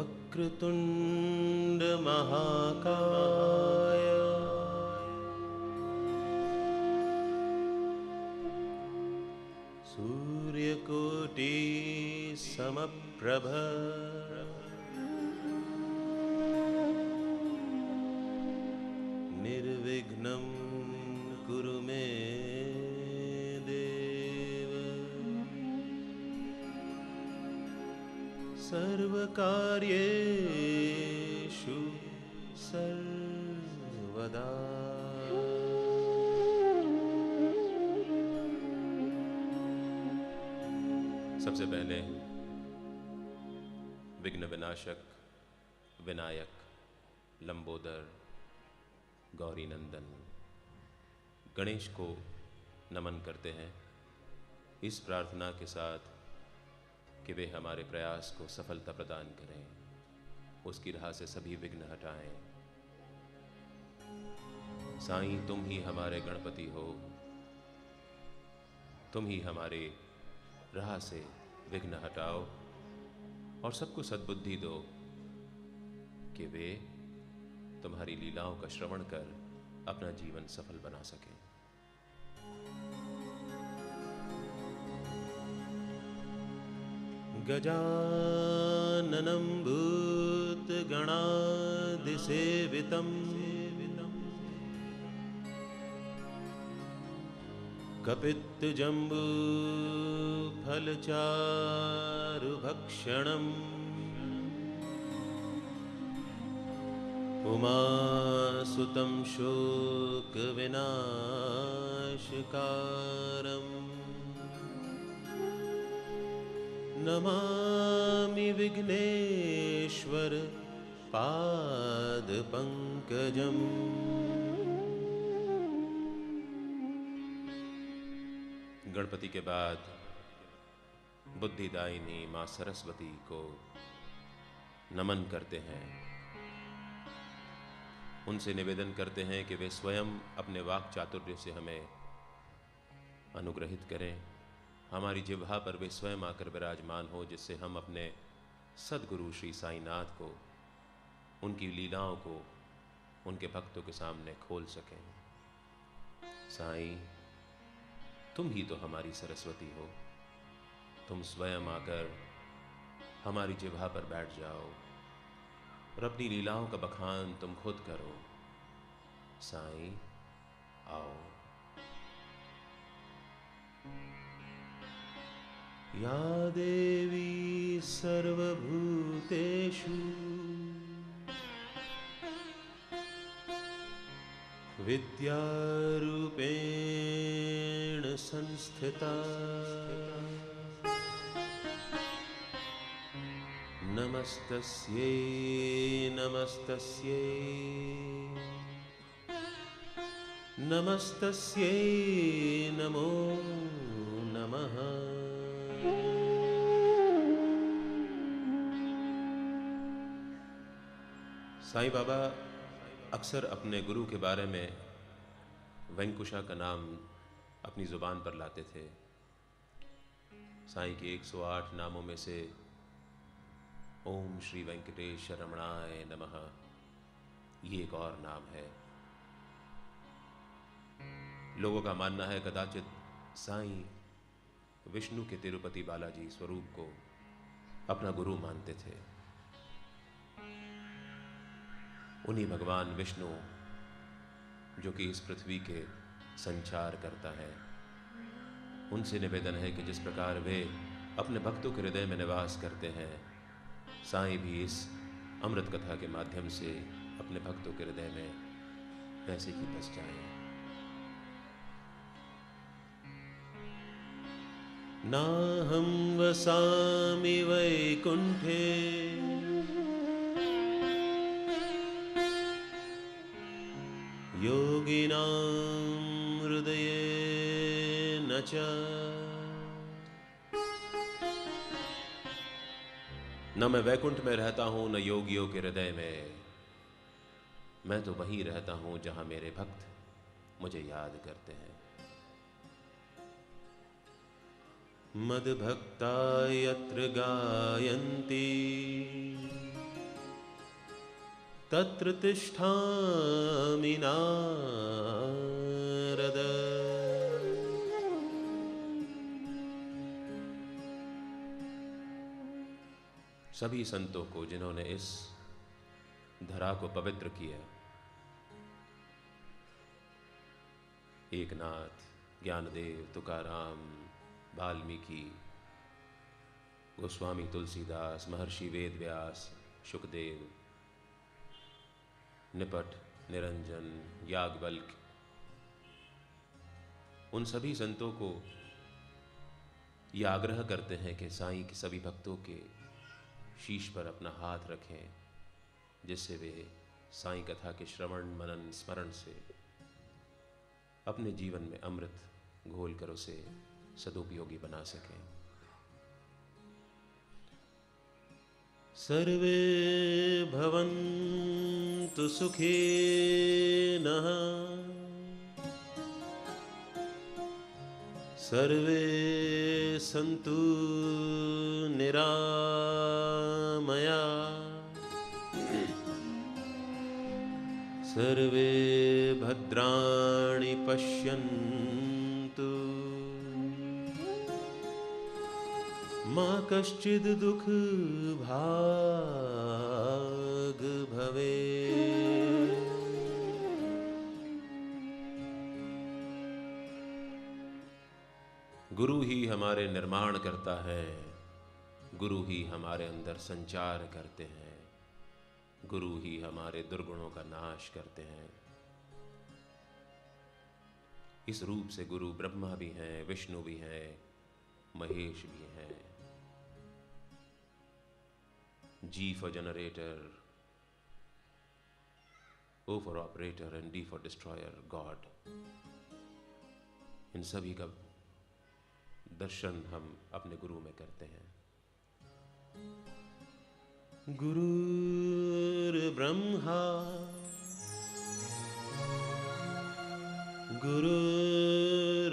वक्रतुंड महाकाय सूर्यकोटि समप्रभ निर्विघ्नं कुरु मे देव सर्वकार्येषु सर्वदा। सबसे पहले विघ्न विनाशक, विनायक, लंबोदर, गौरी नंदन गणेश को नमन करते हैं, इस प्रार्थना के साथ कि वे हमारे प्रयास को सफलता प्रदान करें, उसकी राह से सभी विघ्न हटाएं। साईं, तुम ही हमारे गणपति हो, तुम ही हमारे राह से विघ्न हटाओ और सबको सद्बुद्धि दो कि वे तुम्हारी लीलाओं का श्रवण कर अपना जीवन सफल बना सकें। गजाननं भूतगणादिसेवितं कपित्तजम्बूफलचारुभक्षणम् उमासुतं शोकविनाशकारम् नमामि विघ्नेश्वर पादपंकजम्। गणपति के बाद बुद्धिदायिनी मां सरस्वती को नमन करते हैं, उनसे निवेदन करते हैं कि वे स्वयं अपने वाक चातुर्य से हमें अनुग्रहित करें, हमारी जिह्वा पर वे स्वयं आकर विराजमान हो, जिससे हम अपने सद्गुरु श्री साईनाथ को, उनकी लीलाओं को उनके भक्तों के सामने खोल सकें। साईं, तुम ही तो हमारी सरस्वती हो, तुम स्वयं आकर हमारी जिह्वा पर बैठ जाओ और अपनी लीलाओं का बखान तुम खुद करो। साईं, आओ। या देवी सर्वभूतेषु विद्यारूपेण संस्थिता नमस्तस्यै नमस्तस्यै नमस्तस्यै नमो नमः। साईं बाबा अक्सर अपने गुरु के बारे में वेंकुशा का नाम अपनी जुबान पर लाते थे। साईं के 108 नामों में से ओम श्री वेंकटेश रमणाय नमः ये एक और नाम है। लोगों का मानना है कदाचित साईं विष्णु के तिरुपति बालाजी स्वरूप को अपना गुरु मानते थे। उन्हीं भगवान विष्णु जो कि इस पृथ्वी के संचार करता है, उनसे निवेदन है कि जिस प्रकार वे अपने भक्तों के हृदय में निवास करते हैं, साईं भी इस अमृत कथा के माध्यम से अपने भक्तों के हृदय में वैसे ही बस जाएं। नाहं वसामि वैकुंठे योगिनां हृदयेन च न मैं वैकुंठ में रहता हूं, न योगियों के हृदय में, मैं तो वहीं रहता हूं जहां मेरे भक्त मुझे याद करते हैं। मद्भक्ता यत्र गायन्ति तत्र तिष्ठामि नारद। सभी संतों को जिन्होंने इस धरा को पवित्र किया, एकनाथ, ज्ञानदेव, तुकाराम, वाल्मीकि, गोस्वामी तुलसीदास, महर्षि वेदव्यास, शुकदेव, निपट, निरंजन, याज्ञवल्क्य, उन सभी संतों को ये आग्रह करते हैं कि साईं के सभी भक्तों के शीश पर अपना हाथ रखें, जिससे वे साईं कथा के श्रवण, मनन, स्मरण से अपने जीवन में अमृत घोल कर उसे सदुपयोगी बना सकें। सर्वे भवन्तु सुखिनः, सर्वे सन्तु निरामया, सर्वे भद्राणि पश्यन्तु, मा कश्चिद् दुःख भाग् भवेत्। गुरु ही हमारे निर्माण करता है, गुरु ही हमारे अंदर संचार करते हैं, गुरु ही हमारे दुर्गुणों का नाश करते हैं। इस रूप से गुरु ब्रह्मा भी हैं, विष्णु भी हैं, महेश भी हैं। G for generator, O for operator and D for destroyer, God। इन सभी का दर्शन हम अपने गुरु में करते हैं। गुरुर्ब्रह्मा गुरुर्विष्णु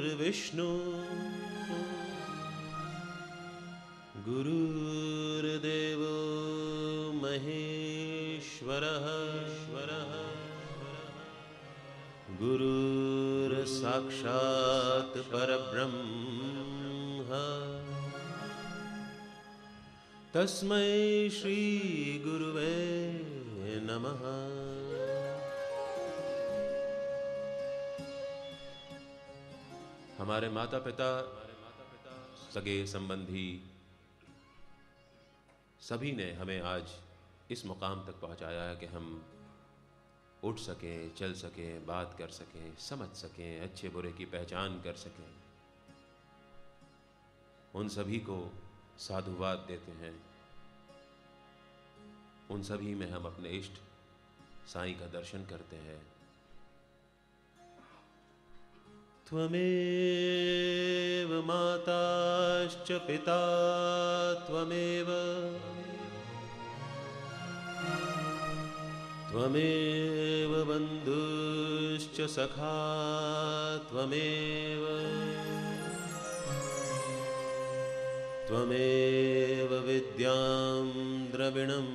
गुरुर्देवो महेश्वरः, गुरुर्साक्षात् परब्रह्म, तस्मै श्री गुरुवे नमः। हमारे माता पिता, सगे संबंधी सभी ने हमें आज इस मुकाम तक पहुंचाया है कि हम उठ सकें, चल सकें, बात कर सकें, समझ सकें, अच्छे बुरे की पहचान कर सकें। उन सभी को साधुवाद देते हैं। उन सभी में हम अपने इष्ट साईं का दर्शन करते हैं। त्वमेव माताश्च पिता त्वमेव, त्वमेव बन्धुश्च सखा त्वमेव, त्वमेव विद्यां द्रविणं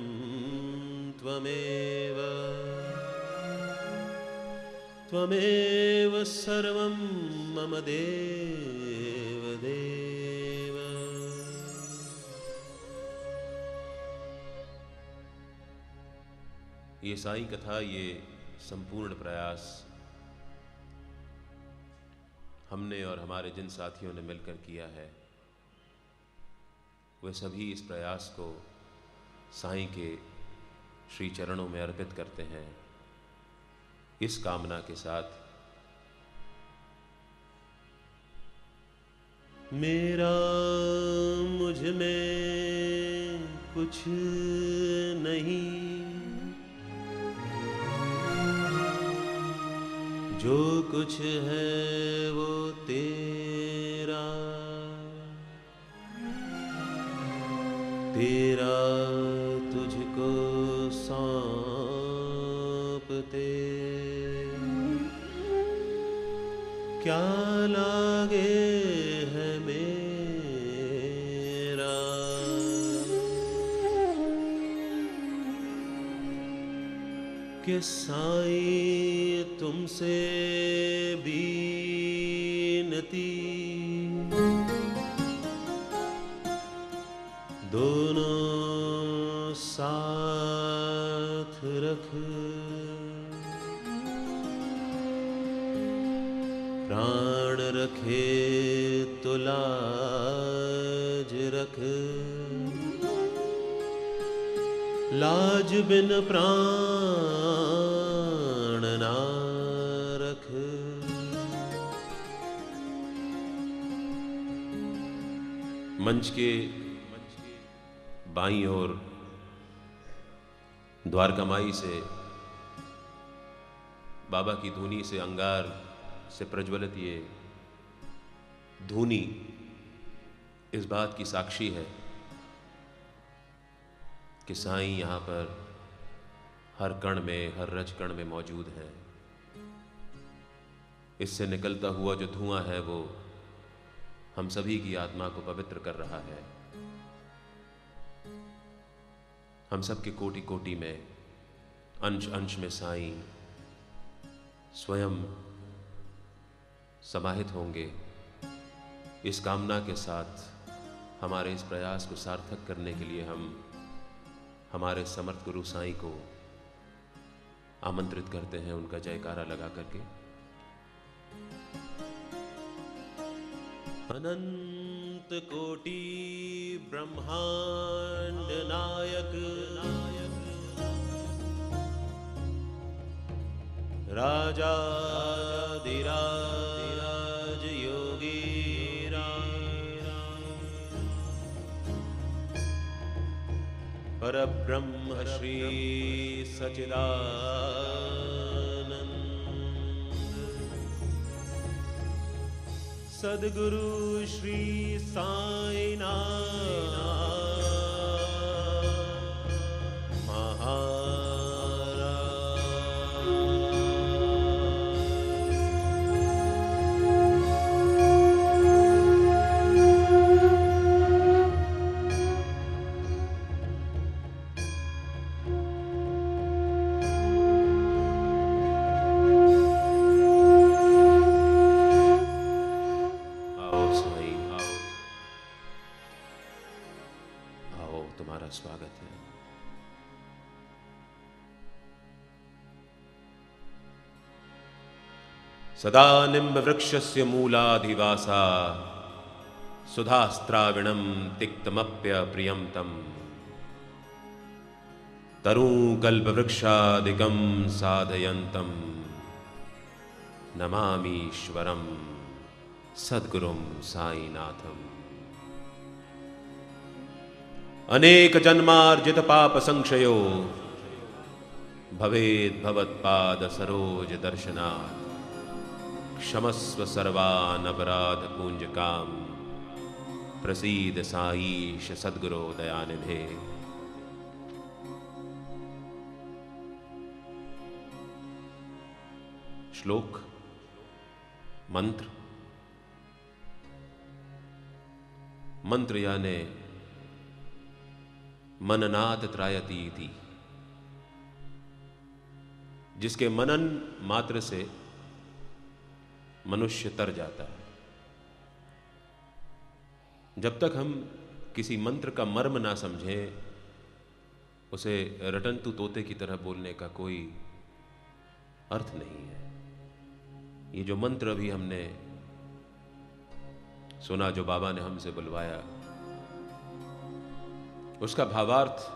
त्वमेव, त्वमेव सर्वं मम देव देव। ये साईं कथा, ये संपूर्ण प्रयास हमने और हमारे जिन साथियों ने मिलकर किया है, वे सभी इस प्रयास को साईं के श्री चरणों में अर्पित करते हैं, इस कामना के साथ मेरा मुझ में कुछ नहीं, जो कुछ है वो तेरा, तेरा तुझको सौंपते, क्या लागे है मेरा। कि साईं तुमसे बीनती, दोनों साथ रख, प्राण रखे तो लाज रख, लाज बिन प्राण ना रख। मंच के बाईं ओर द्वारकामाई से बाबा की धूनी से, अंगार से प्रज्वलित ये धूनी इस बात की साक्षी है कि साईं यहाँ पर हर कण में, हर रज कण में मौजूद हैं। इससे निकलता हुआ जो धुआं है वो हम सभी की आत्मा को पवित्र कर रहा है। हम सबके कोटि कोटि में, अंश अंश में साईं स्वयं समाहित होंगे। इस कामना के साथ हमारे इस प्रयास को सार्थक करने के लिए हम हमारे समर्थ गुरु साईं को आमंत्रित करते हैं, उनका जयकारा लगा करके। अनंत कोटि ब्रह्मांड नायक, राजाधिराज योगी परब्रह्म श्री सच्चिदानंद, सद्गुरु श्री साईनाथ स्वागत है। सदा निम्ब वृक्षस्य मूलाधिवासा, सुधास्त्राविणं तिक्तमप्य प्रियं तम, तरुकल्पवृक्षादिकं साधयन्तं, नमामीश्वरं सद्गुरुं साईनाथम्। अनेक जन्मार्जित पाप संक्षयो, भवेद भवत्पाद सरोज दर्शनात्, क्षमस्व सर्वान् अपराध पूंजकाम, प्रसीद साईश सद्गुरो दयानिधे। श्लोक, मंत्र। मंत्र यानी मननात् त्रायतीति, जिसके मनन मात्र से मनुष्य तर जाता है। जब तक हम किसी मंत्र का मर्म ना समझें, उसे रटंतु तोते की तरह बोलने का कोई अर्थ नहीं है। ये जो मंत्र अभी हमने सुना, जो बाबा ने हमसे बुलवाया, उसका भावार्थ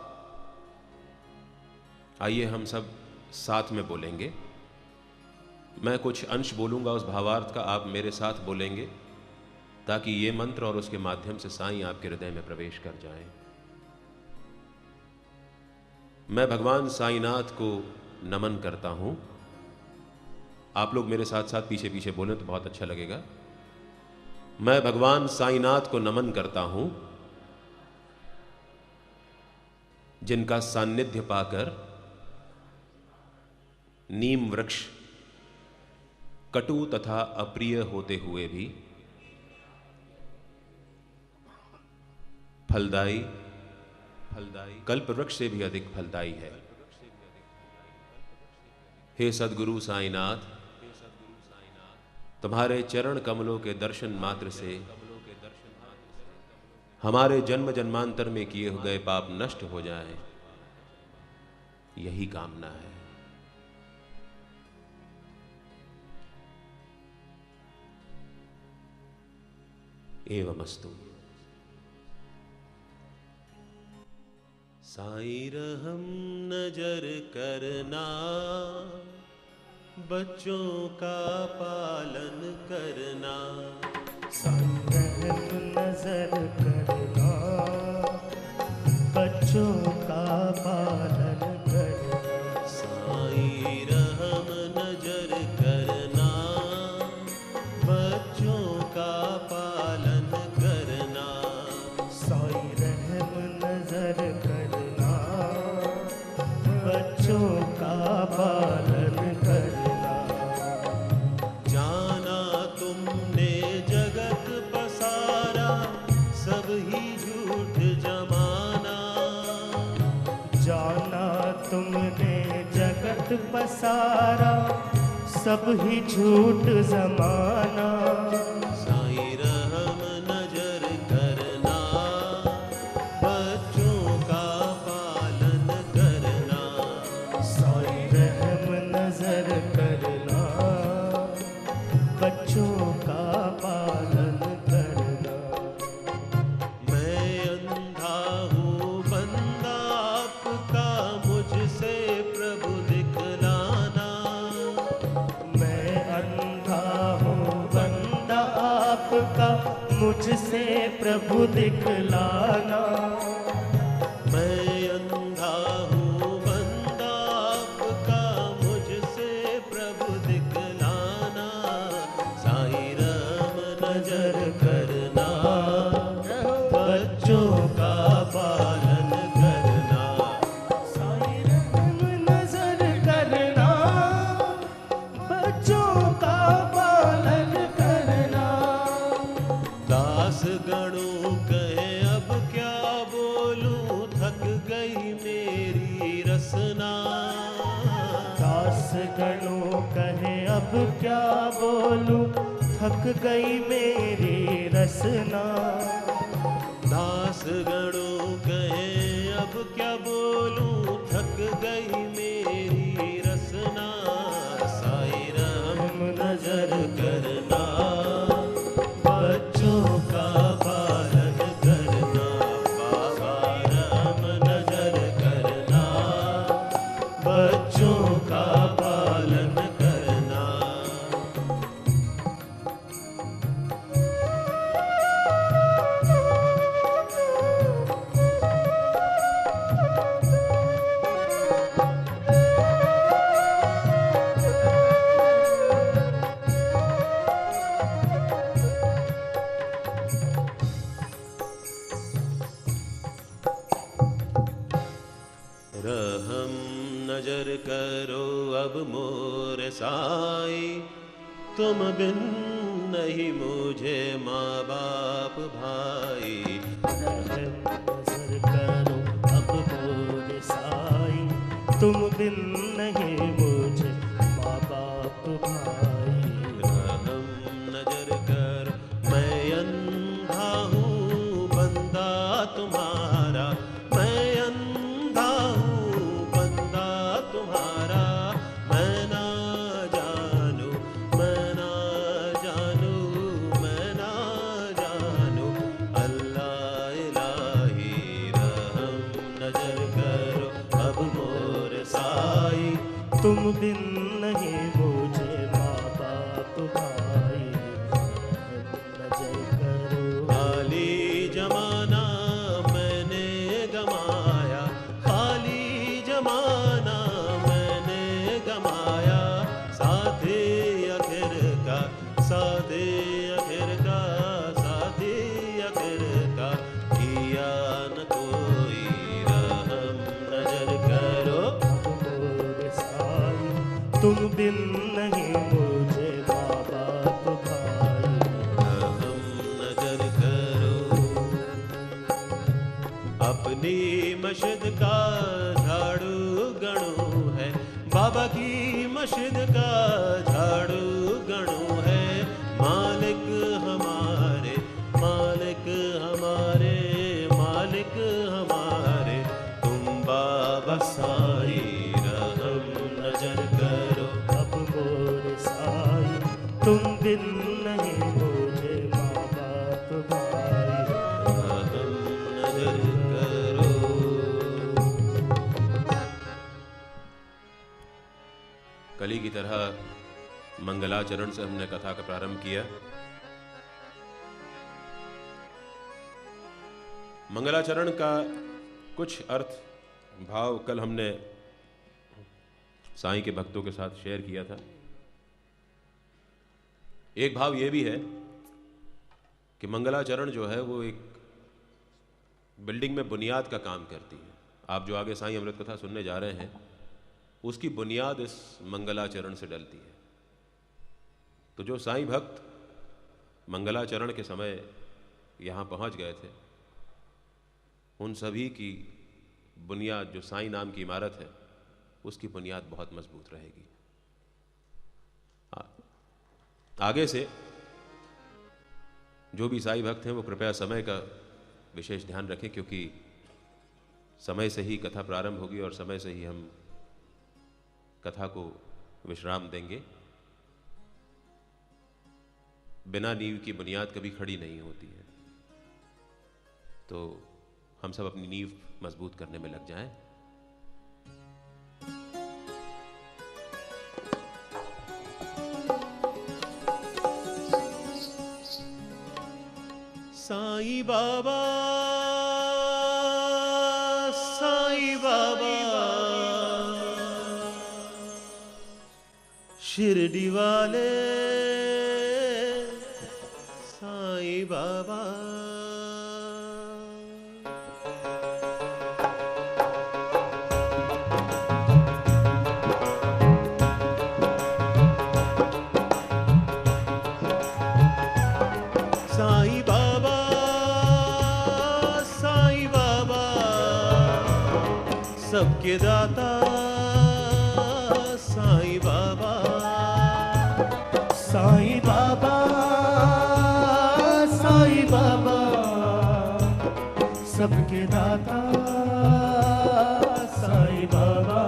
आइए हम सब साथ में बोलेंगे। मैं कुछ अंश बोलूंगा उस भावार्थ का, आप मेरे साथ बोलेंगे, ताकि ये मंत्र और उसके माध्यम से साईं आपके हृदय में प्रवेश कर जाएं। मैं भगवान साईनाथ को नमन करता हूं। आप लोग मेरे साथ साथ पीछे पीछे बोलें तो बहुत अच्छा लगेगा। मैं भगवान साईनाथ को नमन करता हूं, जिनका सान्निध्य पाकर नीम वृक्ष कटु तथा अप्रिय होते हुए भी फलदायी कल्प वृक्ष से भी अधिक फलदायी है। हे सद्गुरु साईनाथ, तुम्हारे चरण कमलों के दर्शन मात्र से हमारे जन्म जन्मांतर में किए गए पाप नष्ट हो जाएं, यही कामना है। एवमस्तु। साईं रहम नजर करना, बच्चों का पालन करना। साईं रहम नजर करना, बच्चों का पालन करना। साईं रहम नजर करना, बच्चों का पालन करना। साईं रहम नजर करना, बच्चों का पालन करना। जाना तुमने जगत पसारा, सब ही झूठ जमाना। जाना तुमने जगत पसारा, सब ही झूठ जमाना। साईं रहम नजर करना, बच्चों का पालन करना। साईं रहम नजर करना, बच्चों का पालन करना। मैं अंधा हूँ बंदा आपका, मुझसे प्रभु दिखलाना। मैं अंधा हूँ बंदा आपका, मुझसे प्रभु दिखलाना। मैं अंधा हूँ बंदा आपका, मुझसे प्रभु दिखलाना। साईं रहम नजर करना, बच्चों का पालन करना। साईं रहम नजर करना, बच्चों का पालन करना। दास गणों कहे अब क्या बोलूं, थक गई मेरी रसना। दास गणों कहे अब क्या बोलूं, थक गई मेरी रसना। दास गणों कहे अब क्या बोलूं, थक गई मेरी रसना। साईं रहम नजर करना, बच्चों का पालन करना। बाबा रहम नजर करना, बच्चों का पालन करना। रहम नजर करो अब मोर साई, तुम बिन नहीं मुझे माँ बाप भाई। रहम नजर करो अब मोर साईं, तुम बिन नहीं मुझे माँ बाप भाई। रहम नजर कर, मैं अंधा हूँ बंदा तुम्हारा। मैं अंधा हूँ बंदा तुम्हारा। मैं ना जानू, मैं ना जानू, मैं ना जानू। अल्लाह इलाही रहम नजर करो अब मोर साई। तुम बिन नहीं मुझे माँ बाप भाई। रहम नजर करो खाली जमाना मैंने गमाया, खाली जमाना मैंने गमाया। साथी आखिर का, साथी आखिर का, साथी आखिर का किया न कोई। रहम नजर करो अब मोर साईं, तुम बिन नहीं मुझे माँ बाप भाई रहम नजर करो। कली की तरह मंगलाचरण से हमने कथा का प्रारंभ किया। मंगलाचरण का कुछ अर्थ भाव कल हमने साईं के भक्तों के साथ शेयर किया था। एक भाव यह भी है कि मंगलाचरण जो है वो एक बिल्डिंग में बुनियाद का काम करती है। आप जो आगे साईं अमृत कथा सुनने जा रहे हैं उसकी बुनियाद इस मंगलाचरण से डलती है। तो जो साईं भक्त मंगलाचरण के समय यहाँ पहुँच गए थे उन सभी की बुनियाद जो साईं नाम की इमारत है उसकी बुनियाद बहुत मजबूत रहेगी। आगे से जो भी साईं भक्त हैं वो कृपया समय का विशेष ध्यान रखें, क्योंकि समय से ही कथा प्रारंभ होगी और समय से ही हम कथा को विश्राम देंगे। बिना नींव की बुनियाद कभी खड़ी नहीं होती है, तो हम सब अपनी नींव मजबूत करने में लग जाएं। साईं बाबा, साईं बाबा, शिरडी वाले साईं बाबा। साईं बाबा, साईं बाबा, सबके दाता साईं बाबा। साईं बाबा, साईं बाबा, सबके दाता साईं बाबा।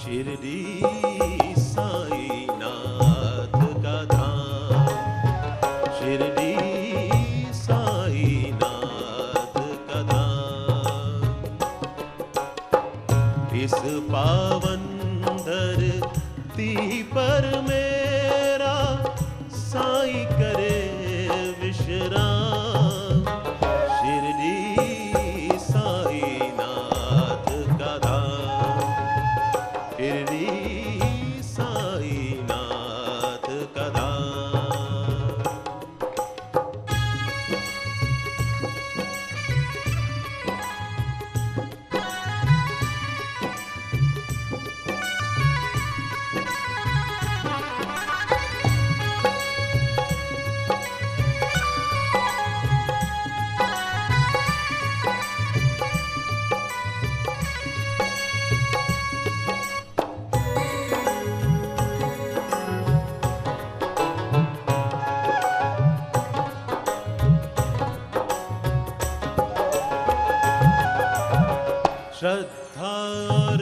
शिरडी साईं नाथ का धाम, शिरडी साईं नाथ का धाम। इस पावन धरती पर मेरा साईं करे विश्राम। शिरडी साईं नाथ का धाम, शिरडी साईं नाथ का धाम। श्रद्धा और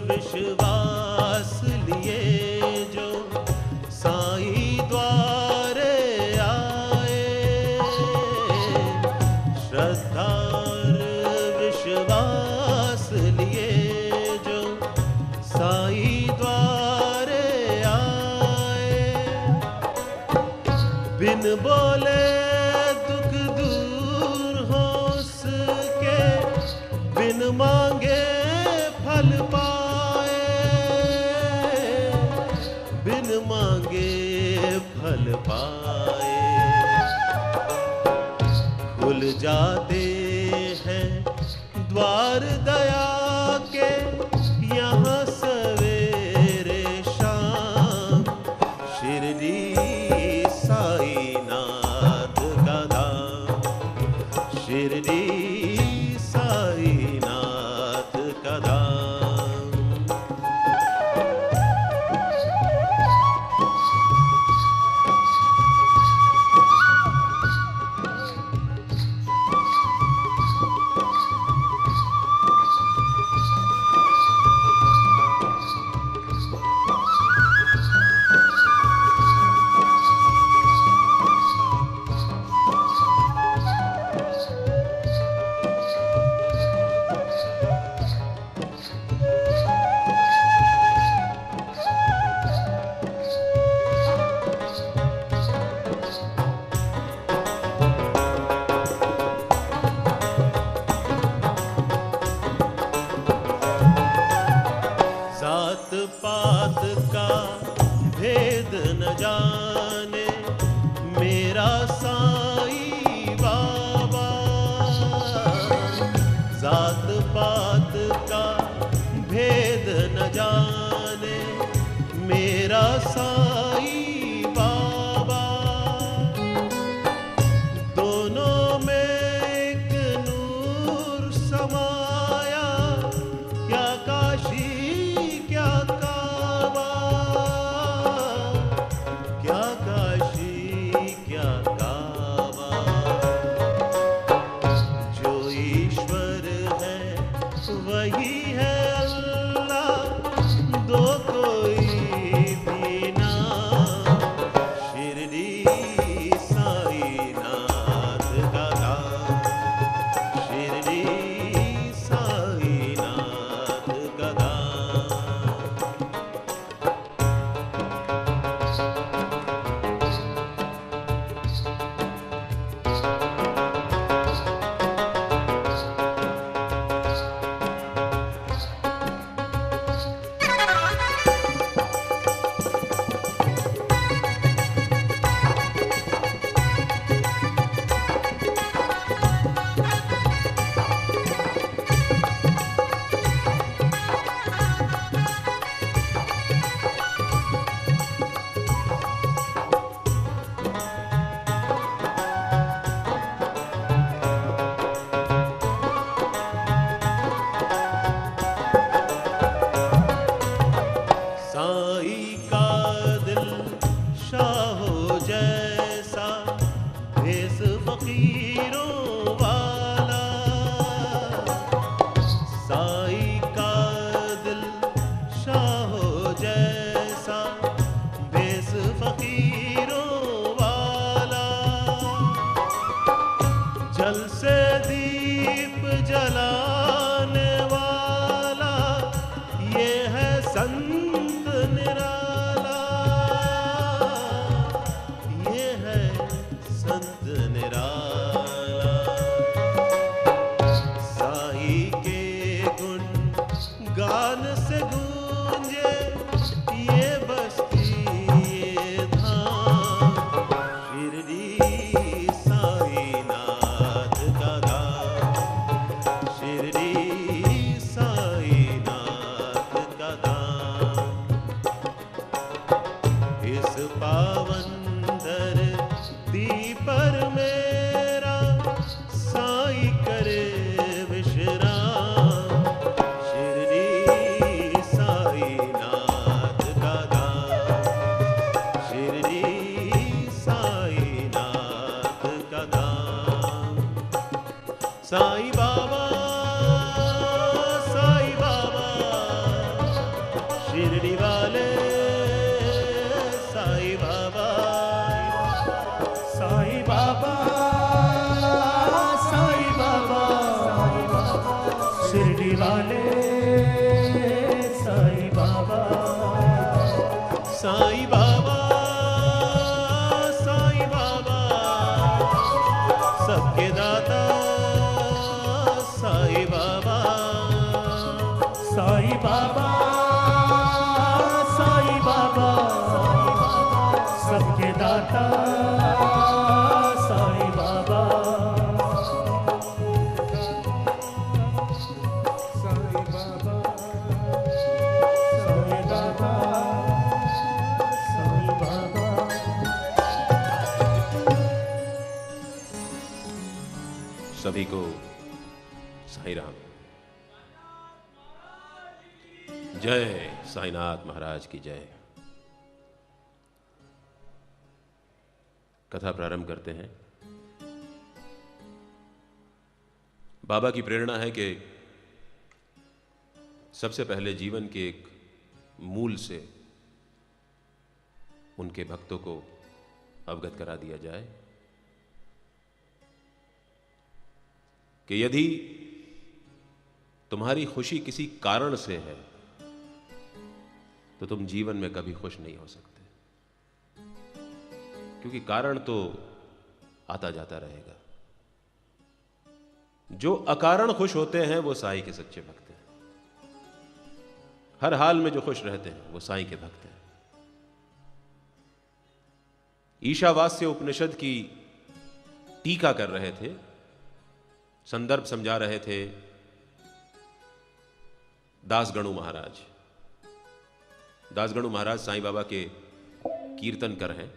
विश्वास लिए जो साईं द्वारे आए, श्रद्धा और विश्वास लिए जो साईं द्वारे आए। बिन बोले दुख दूर हो सके, बिन मांगे फल पाए, बिन मांगे फल पाए। खुल जाते हैं द्वार दया के यहाँ सवेरे शाम। शिरडी साईं नाथ का धाम, शिरडी साईं नाथ का धाम। साईं बाबा, दोनों में एक नूर समाया, क्या काशी क्या काबा, क्या काशी क्या काबा। जो ईश्वर है वही है अल्लाह, दो कोई भी ना। शिरडी साईनाथ का धाम, शिरडी साईनाथ का धाम। साईं का दिल शाहो जैसा, भेस फकीरों वाला। साईं का दिल शाहो जैसा, भेस फकीरों वाला। जल से दीप जलाने वाला, ये है संत निराला, ये है संत निराला। साईं के गुण गान से गूंजे ये बस्ती ये धाम, शिरडी साईनाथ का धाम, शिरडी साईनाथ का धाम। इस पावन धरती पर मेरा साईं करे विश्राम, शिरडी साईनाथ का धाम, शिरडी साईनाथ का धाम। साईं बाबा, साईं बाबा, शिरडी वाले साईं बाबा। साईं बाबा, साईं बाबा, शिरडी वाले साईं बाबा। साईं बाबा, साईं बाबा, सबके दाता साईं बाबा। साईं बाबा, साईं बाबा, सबके दाता साईं बाबा। साईं बाबा, साईं बाबा, साईं बाबा। सभी को साईं राम। जय साईनाथ महाराज की जय। कथा प्रारंभ करते हैं। बाबा की प्रेरणा है कि सबसे पहले जीवन के एक मूल से उनके भक्तों को अवगत करा दिया जाए कि यदि तुम्हारी खुशी किसी कारण से है तो तुम जीवन में कभी खुश नहीं हो सकते, क्योंकि कारण तो आता जाता रहेगा। जो अकारण खुश होते हैं वो साईं के सच्चे भक्त हैं। हर हाल में जो खुश रहते हैं वो साईं के भक्त हैं। ईशावास्य उपनिषद की टीका कर रहे थे, संदर्भ समझा रहे थे दासगणु महाराज। दासगणु महाराज साईं बाबा के कीर्तनकर हैं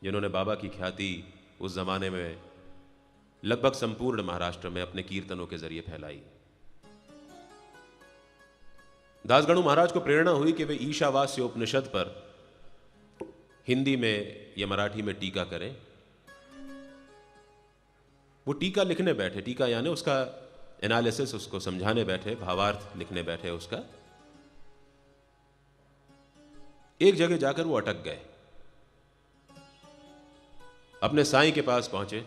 जिन्होंने बाबा की ख्याति उस जमाने में लगभग संपूर्ण महाराष्ट्र में अपने कीर्तनों के जरिए फैलाई। दासगणु महाराज को प्रेरणा हुई कि वे ईशावास्य उपनिषद पर हिंदी में या मराठी में टीका करें। वो टीका लिखने बैठे, टीका यानी उसका एनालिसिस, उसको समझाने बैठे, भावार्थ लिखने बैठे उसका। एक जगह जाकर वो अटक गए, अपने साईं के पास पहुंचे।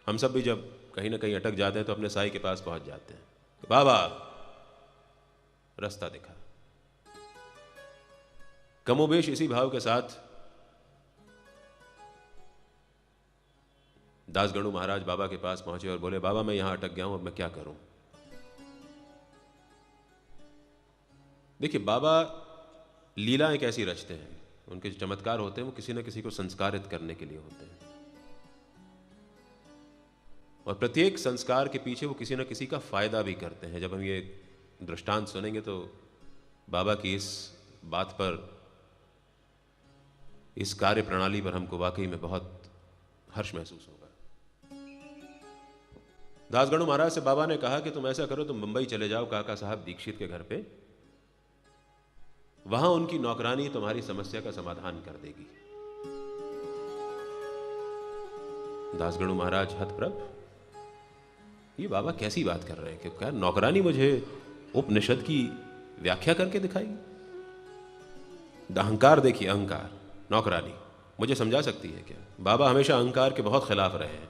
हम सब भी जब कहीं ना कहीं अटक जाते हैं तो अपने साईं के पास पहुंच जाते हैं, बाबा रास्ता दिखा। कमोबेश इसी भाव के साथ दासगणु महाराज बाबा के पास पहुंचे और बोले, बाबा मैं यहां अटक गया हूं, अब मैं क्या करूं। देखिए, बाबा लीलाएं कैसी रचते हैं, उनके जो चमत्कार होते हैं वो किसी न किसी को संस्कारित करने के लिए होते हैं, और प्रत्येक संस्कार के पीछे वो किसी न किसी का फायदा भी करते हैं। जब हम ये दृष्टांत सुनेंगे तो बाबा की इस बात पर, इस कार्य प्रणाली पर हमको वाकई में बहुत हर्ष महसूस होगा। दासगणु महाराज से बाबा ने कहा कि तुम ऐसा करो, तुम मुंबई चले जाओ काका साहब दीक्षित के घर पे, वहां उनकी नौकरानी तुम्हारी समस्या का समाधान कर देगी। दासगणु महाराज हतप्रभ, ये बाबा कैसी बात कर रहे हैं कि क्या नौकरानी मुझे उपनिषद की व्याख्या करके दिखाएगी? अहंकार देखिए, अहंकार, नौकरानी मुझे समझा सकती है क्या? बाबा हमेशा अहंकार के बहुत खिलाफ रहे हैं।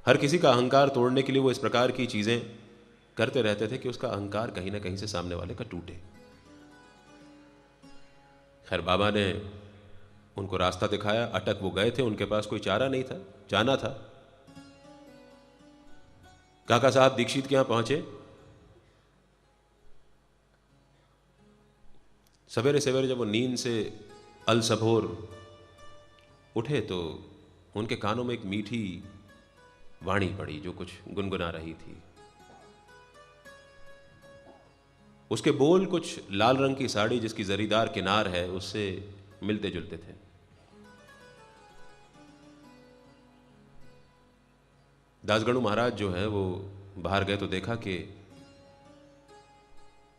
हर किसी का अहंकार तोड़ने के लिए वो इस प्रकार की चीजें करते रहते थे कि उसका अहंकार कहीं ना कहीं से सामने वाले का टूटे। खैर, बाबा ने उनको रास्ता दिखाया। अटक वो गए थे, उनके पास कोई चारा नहीं था, जाना था। काका साहब दीक्षित के यहां पहुंचे। सवेरे सवेरे जब वो नींद से अलसभोर उठे तो उनके कानों में एक मीठी वाणी पड़ी जो कुछ गुनगुना रही थी। उसके बोल कुछ लाल रंग की साड़ी जिसकी जरीदार किनार है उससे मिलते जुलते थे। दासगणु महाराज जो है वो बाहर गए तो देखा कि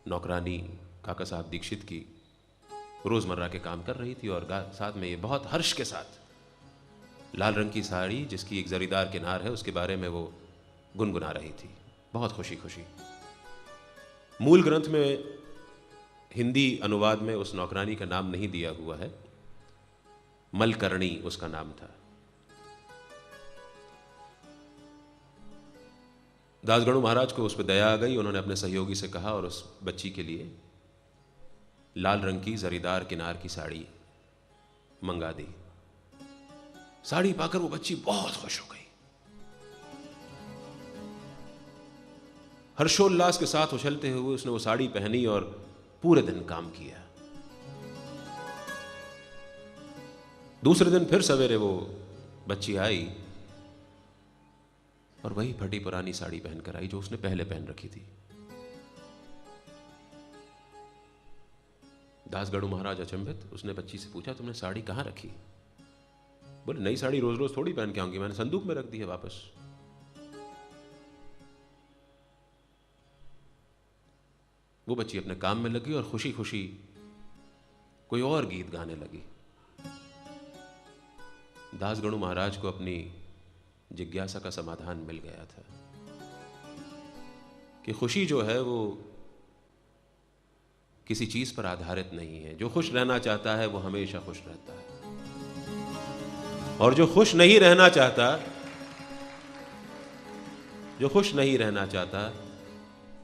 नौकरानी काका साहब दीक्षित की रोजमर्रा के काम कर रही थी और साथ में ये बहुत हर्ष के साथ लाल रंग की साड़ी जिसकी एक जरीदार किनार है उसके बारे में वो गुनगुना रही थी, बहुत खुशी खुशी। मूल ग्रंथ में हिंदी अनुवाद में उस नौकरानी का नाम नहीं दिया हुआ है, मलकर्णी उसका नाम था। दासगणु महाराज को उस पर दया आ गई। उन्होंने अपने सहयोगी से कहा और उस बच्ची के लिए लाल रंग की जरीदार किनार की साड़ी मंगा दी। साड़ी पाकर वो बच्ची बहुत खुश हो गई, हर्षोल्लास के साथ उछलते हुए उसने वो साड़ी पहनी और पूरे दिन काम किया। दूसरे दिन फिर सवेरे वो बच्ची आई और वही फटी पुरानी साड़ी पहनकर आई जो उसने पहले पहन रखी थी। दासगणु महाराज अचंभित। उसने बच्ची से पूछा, तुमने साड़ी कहां रखी? बोले, नई साड़ी रोज रोज थोड़ी पहन के आऊंगी, मैंने संदूक में रख दी है वापस। वो बच्ची अपने काम में लगी और खुशी खुशी कोई और गीत गाने लगी। दासगणु महाराज को अपनी जिज्ञासा का समाधान मिल गया था कि खुशी जो है वो किसी चीज पर आधारित नहीं है। जो खुश रहना चाहता है वो हमेशा खुश रहता है, और जो खुश नहीं रहना चाहता,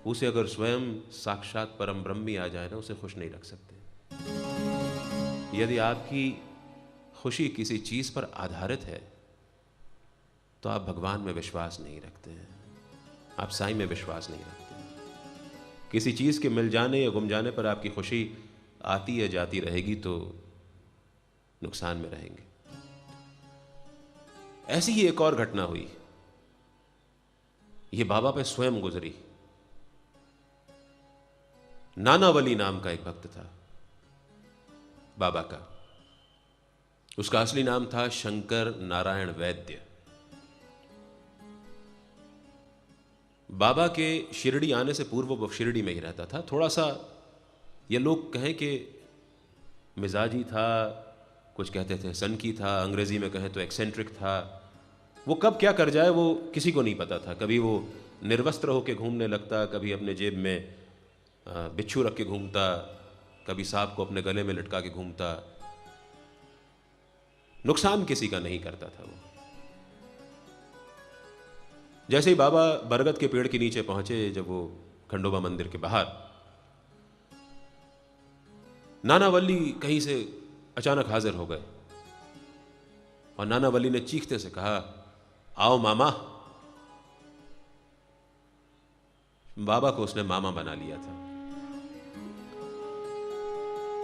उसे अगर स्वयं साक्षात परम ब्रह्म भी आ जाए ना, उसे खुश नहीं रख सकते। यदि आपकी खुशी किसी चीज पर आधारित है तो आप भगवान में विश्वास नहीं रखते हैं, आप साईं में विश्वास नहीं रखते हैं। किसी चीज के मिल जाने या गुम जाने पर आपकी खुशी आती या जाती रहेगी तो नुकसान में रहेंगे। ऐसी ही एक और घटना हुई, ये बाबा पे स्वयं गुजरी। नानावली नाम का एक भक्त था, बाबा का। उसका असली नाम था शंकर नारायण वैद्य। बाबा के शिरडी आने से पूर्व वो शिरडी में ही रहता था। थोड़ा सा ये लोग कहें कि मिजाजी था, कुछ कहते थे सनकी था, अंग्रेजी में कहें तो एक्सेंट्रिक था। वो कब क्या कर जाए वो किसी को नहीं पता था। कभी वो निर्वस्त्र होकर घूमने लगता, कभी अपने जेब में बिच्छू रख के घूमता, कभी सांप को अपने गले में लटका के घूमता। नुकसान किसी का नहीं करता था वो। जैसे ही बाबा बरगद के पेड़ के नीचे पहुंचे, जब वो खंडोबा मंदिर के बाहर, नाना वल्ली कहीं से अचानक हाजिर हो गए और नाना वल्ली ने चीखते से कहा, आओ मामा। बाबा को उसने मामा बना लिया था।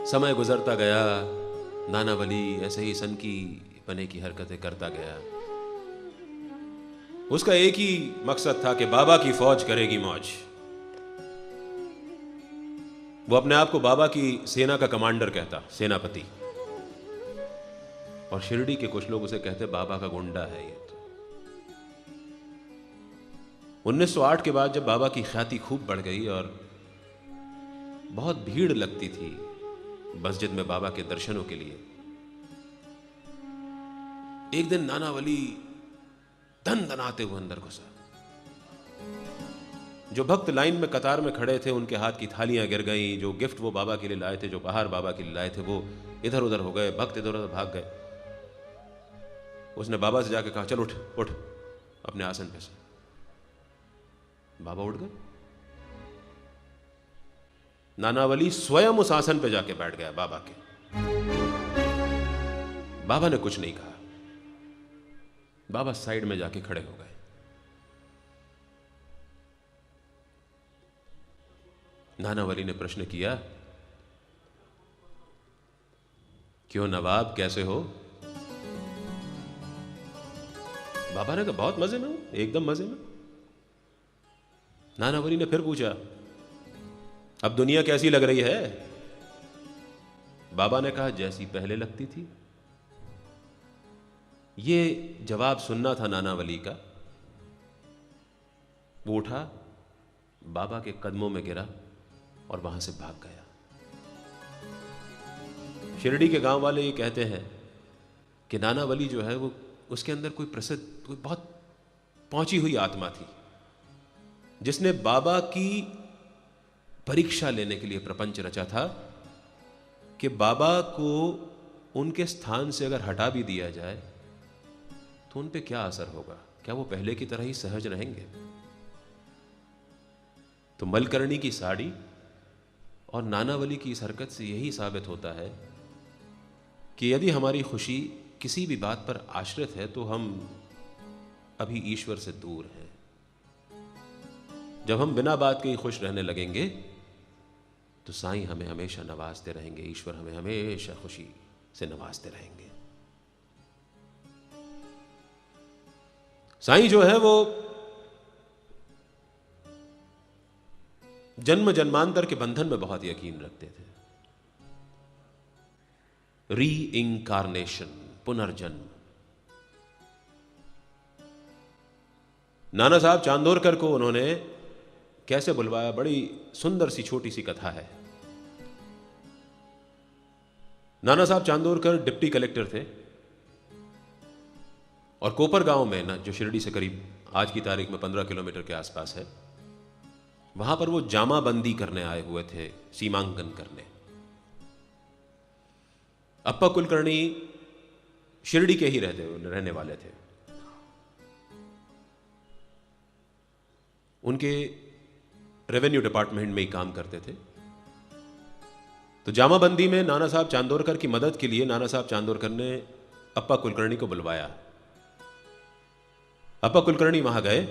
समय गुजरता गया, नाना वली ऐसे ही सनकी पने की हरकतें करता गया। उसका एक ही मकसद था कि बाबा की फौज करेगी मौज। वो अपने आप को बाबा की सेना का कमांडर कहता, सेनापति। और शिरडी के कुछ लोग उसे कहते बाबा का गुंडा है ये तो। 1908 के बाद जब बाबा की ख्याति खूब बढ़ गई और बहुत भीड़ लगती थी मस्जिद में बाबा के दर्शनों के लिए, एक दिन नाना वली धन धनाते हुए अंदर घुसा। जो भक्त लाइन में कतार में खड़े थे उनके हाथ की थालियां गिर गईं। जो गिफ्ट वो बाबा के लिए लाए थे, जो बाहर बाबा के लिए लाए थे, वो इधर उधर हो गए। भक्त इधर उधर भाग गए। उसने बाबा से जाकर कहा, चल उठ उठ अपने आसन पे से। बाबा उठ गए। नाना वली स्वयं उस आसन पे जाके बैठ गया बाबा के। बाबा ने कुछ नहीं कहा। बाबा साइड में जाके खड़े हो गए। नाना वली ने प्रश्न किया, क्यों नवाब, कैसे हो? बाबा ने कहा, बहुत मजे में हूं, एकदम मजे में। नाना वली ने फिर पूछा, अब दुनिया कैसी लग रही है? बाबा ने कहा, जैसी पहले लगती थी। ये जवाब सुनना था नाना वली का। वो उठा, बाबा के कदमों में गिरा और वहां से भाग गया। शिरडी के गांव वाले ये कहते हैं कि नाना वली जो है वो, उसके अंदर कोई प्रसिद्ध, कोई बहुत पहुंची हुई आत्मा थी जिसने बाबा की परीक्षा लेने के लिए प्रपंच रचा था कि बाबा को उनके स्थान से अगर हटा भी दिया जाए तो उन पे क्या असर होगा, क्या वो पहले की तरह ही सहज रहेंगे? तो मलकर्णी की साड़ी और नाना वली की इस हरकत से यही साबित होता है कि यदि हमारी खुशी किसी भी बात पर आश्रित है तो हम अभी ईश्वर से दूर हैं। जब हम बिना बात के ही खुश रहने लगेंगे तो साईं हमें हमेशा नवाजते रहेंगे, ईश्वर हमें हमेशा खुशी से नवाजते रहेंगे। साईं जो है वो जन्म जन्मांतर के बंधन में बहुत यकीन रखते थे। री इंकारनेशन, पुनर्जन्म। नाना साहब चांदोरकर को उन्होंने कैसे बुलवाया, बड़ी सुंदर सी छोटी सी कथा है। नाना साहब चांदोरकर डिप्टी कलेक्टर थे और कोपर गांव में ना, जो शिरडी से करीब आज की तारीख में 15 किलोमीटर के आसपास है, वहां पर वो जामाबंदी करने आए हुए थे, सीमांकन करने। अप्पा कुलकर्णी शिरडी के ही रहने वाले थे। उनके रेवेन्यू डिपार्टमेंट में ही काम करते थे। तो जामाबंदी में नाना साहब चांदोरकर की मदद के लिए नाना साहब चांदोरकर ने अप्पा कुलकर्णी को बुलवाया। अप्पा कुलकर्णी वहां गए,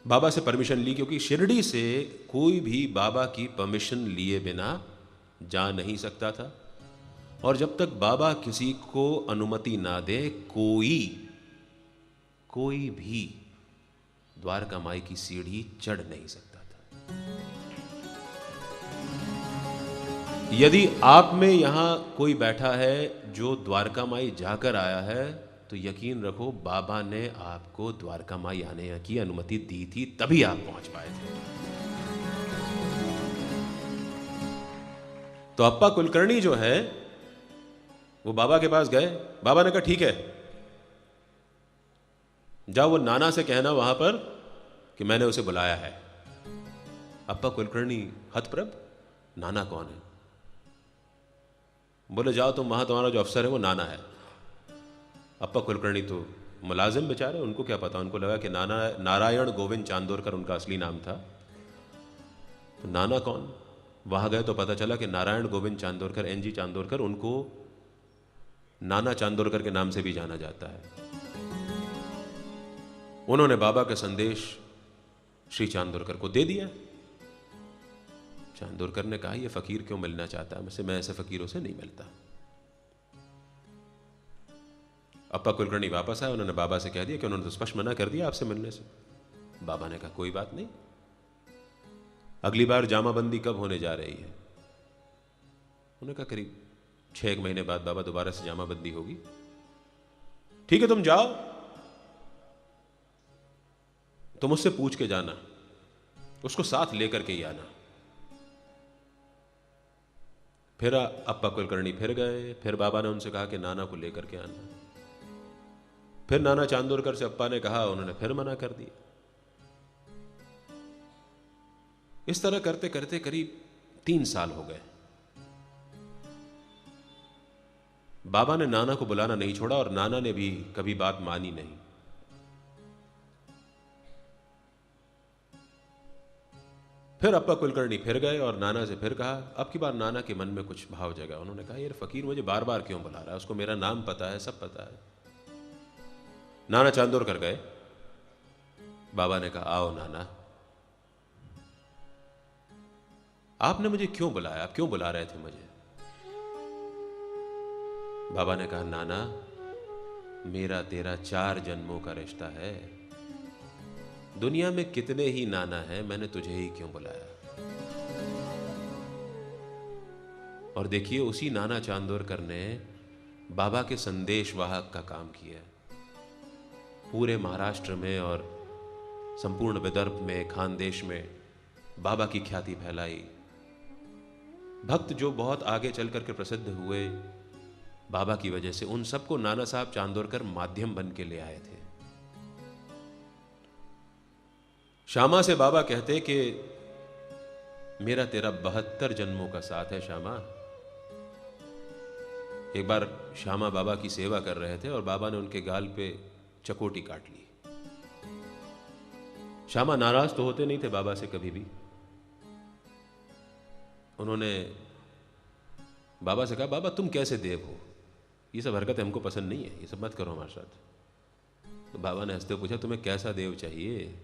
बाबा से परमिशन ली, क्योंकि शिरडी से कोई भी बाबा की परमिशन लिए बिना जा नहीं सकता था। और जब तक बाबा किसी को अनुमति ना दे, कोई भी द्वारका माई की सीढ़ी चढ़ नहीं सकता था। यदि आप में यहां कोई बैठा है जो द्वारका माई जाकर आया है, तो यकीन रखो बाबा ने आपको द्वारका माई आने की अनुमति दी थी, तभी आप पहुंच पाए थे। तो अप्पा कुलकर्णी जो है वो बाबा के पास गए। बाबा ने कहा ठीक है, जाओ वो नाना से कहना वहां पर कि मैंने उसे बुलाया है। अप्पा कुलकर्णी हतप्रभ, नाना कौन है? बोले जाओ तुम, वहां तुम्हारा जो अफसर है वो नाना है। अप्पा कुलकर्णी तो मुलाजिम बेचारे, उनको क्या पता, उनको लगा कि नाना नारायण गोविंद चांदोरकर उनका असली नाम था। तो नाना कौन? वहां गए तो पता चला कि नारायण गोविंद चांदोरकर, एनजी चांदोरकर, उनको नाना चांदोरकर के नाम से भी जाना जाता है। उन्होंने बाबा का संदेश श्री चांदोरकर को दे दिया। चांदोरकर ने कहा ये फकीर क्यों मिलना चाहता है मुझसे? मैं ऐसे फकीरों से नहीं मिलता। अप्पा कुलकर्णी वापस आए, उन्होंने बाबा से कह दिया कि उन्होंने तो स्पष्ट मना कर दिया आपसे मिलने से। बाबा ने कहा कोई बात नहीं, अगली बार जामाबंदी कब होने जा रही है? उन्होंने कहा करीब 6 महीने बाद बाबा दोबारा से जामाबंदी होगी। ठीक है तुम जाओ, तुम उससे पूछ के जाना, उसको साथ लेकर के ही आना। फिर अप्पा कुलकर्णी फिर गए, फिर बाबा ने उनसे कहा कि नाना को लेकर के आना। फिर नाना चांदोरकर से अप्पा ने कहा, उन्होंने फिर मना कर दिया। इस तरह करते करते करीब 3 साल हो गए। बाबा ने नाना को बुलाना नहीं छोड़ा और नाना ने भी कभी बात मानी नहीं। फिर अप्पा कुलकर्णी फिर गए और नाना से फिर कहा। अब की बार नाना के मन में कुछ भाव जगा। उन्होंने कहा यार फकीर मुझे बार बार क्यों बुला रहा है, उसको मेरा नाम पता है, सब पता है। नाना चांदोरकर गए। बाबा ने कहा आओ नाना, आपने मुझे क्यों बुलाया, आप क्यों बुला रहे थे मुझे? बाबा ने कहा नाना मेरा तेरा 4 जन्मों का रिश्ता है, दुनिया में कितने ही नाना हैं, मैंने तुझे ही क्यों बुलाया? और देखिए उसी नाना चांदोरकर ने बाबा के संदेश वाहक का काम किया। पूरे महाराष्ट्र में और संपूर्ण विदर्भ में, खानदेश में बाबा की ख्याति फैलाई। भक्त जो बहुत आगे चल करके प्रसिद्ध हुए बाबा की वजह से, उन सबको नाना साहब चांदोरकर माध्यम बन के ले आए थे। श्यामा से बाबा कहते कि मेरा तेरा 72 जन्मों का साथ है श्यामा। एक बार श्यामा बाबा की सेवा कर रहे थे और बाबा ने उनके गाल पे चकोटी काट ली। श्यामा नाराज तो होते नहीं थे बाबा से कभी भी। उन्होंने बाबा से कहा बाबा तुम कैसे देव हो, ये सब हरकत हमको पसंद नहीं है, ये सब मत करो हमारे साथ। तो बाबा ने हंसते पूछा तुम्हें कैसा देव चाहिए?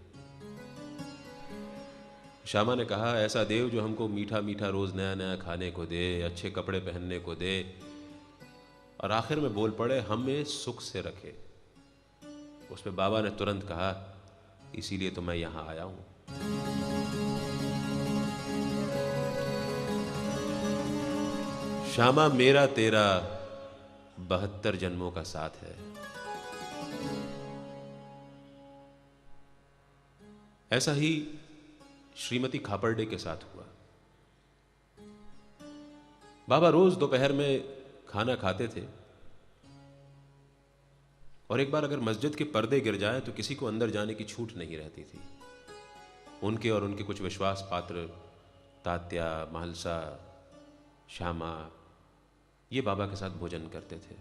श्यामा ने कहा ऐसा देव जो हमको मीठा मीठा रोज नया नया खाने को दे, अच्छे कपड़े पहनने को दे, और आखिर में बोल पड़े हमें सुख से रखे। उस पे बाबा ने तुरंत कहा इसीलिए तो मैं यहां आया हूं। श्यामा मेरा तेरा 72 जन्मों का साथ है। ऐसा ही श्रीमती खापर्डे के साथ हुआ। बाबा रोज दोपहर में खाना खाते थे और एक बार अगर मस्जिद के पर्दे गिर जाए तो किसी को अंदर जाने की छूट नहीं रहती थी। उनके और उनके कुछ विश्वास पात्र तात्या, महलसा, श्यामा, ये बाबा के साथ भोजन करते थे।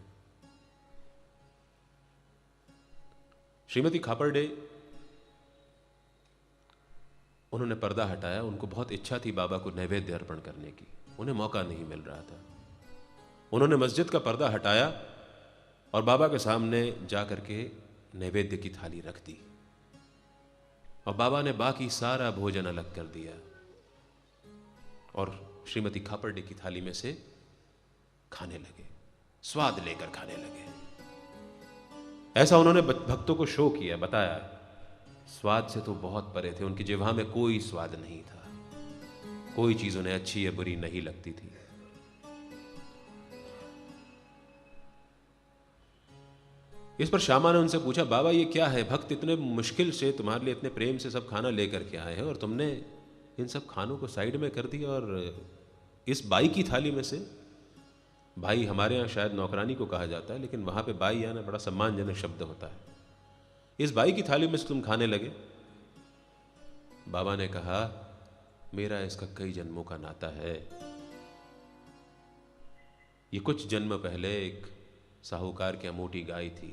श्रीमती खापर्डे, उन्होंने पर्दा हटाया। उनको बहुत इच्छा थी बाबा को नैवेद्य अर्पण करने की, उन्हें मौका नहीं मिल रहा था। उन्होंने मस्जिद का पर्दा हटाया और बाबा के सामने जाकर के नैवेद्य की थाली रख दी और बाबा ने बाकी सारा भोजन अलग कर दिया और श्रीमती खापर्डे की थाली में से खाने लगे, स्वाद लेकर खाने लगे। ऐसा उन्होंने भक्तों को शो किया, बताया। स्वाद से तो बहुत परे थे, उनकी जिह्वा में कोई स्वाद नहीं था, कोई चीज उन्हें अच्छी या बुरी नहीं लगती थी। इस पर श्यामा ने उनसे पूछा, बाबा ये क्या है, भक्त इतने मुश्किल से तुम्हारे लिए इतने प्रेम से सब खाना लेकर के आए हैं और तुमने इन सब खानों को साइड में कर दिया और इस बाई की थाली में से, भाई हमारे यहाँ शायद नौकरानी को कहा जाता है, लेकिन वहाँ पे बाई आना बड़ा सम्मानजनक शब्द होता है, इस बाई की थाली में से तुम खाने लगे। बाबा ने कहा, मेरा इसका कई जन्मों का नाता है। ये कुछ जन्म पहले एक साहूकार की अमोटी गाय थी,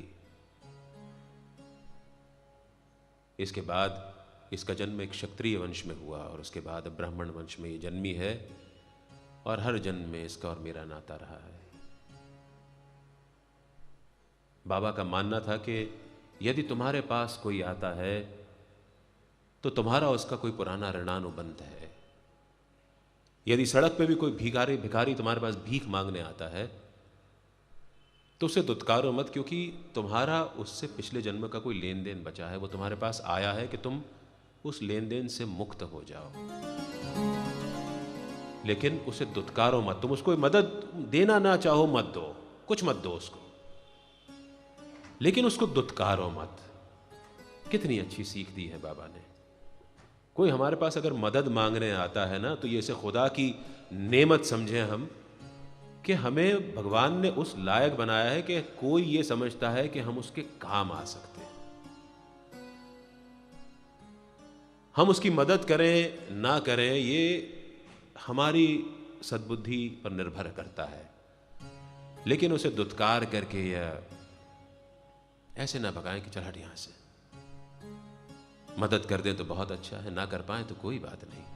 इसके बाद इसका जन्म एक क्षत्रिय वंश में हुआ और उसके बाद ब्राह्मण वंश में ये जन्मी है और हर जन्म में इसका और मेरा नाता रहा है। बाबा का मानना था कि यदि तुम्हारे पास कोई आता है तो तुम्हारा उसका कोई पुराना ऋणानुबंध है। यदि सड़क पे भी कोई भिखारी तुम्हारे पास भीख मांगने आता है तो उसे दुत्कारो मत, क्योंकि तुम्हारा उससे पिछले जन्म का कोई लेन देन बचा है, वो तुम्हारे पास आया है कि तुम उस लेन देन से मुक्त हो जाओ। लेकिन उसे दुत्कारो मत, तुम उसको मदद देना ना चाहो मत दो, कुछ मत दो उसको, लेकिन उसको दुत्कारो मत। कितनी अच्छी सीख दी है बाबा ने। कोई हमारे पास अगर मदद मांगने आता है ना, तो ये इसे खुदा की नेमत समझें हम कि हमें भगवान ने उस लायक बनाया है कि कोई ये समझता है कि हम उसके काम आ सकते हैं। हम उसकी मदद करें ना करें ये हमारी सद्बुद्धि पर निर्भर करता है, लेकिन उसे दुत्कार करके या ऐसे ना भगाएं कि चल हट यहां से। मदद कर दें तो बहुत अच्छा है, ना कर पाए तो कोई बात नहीं।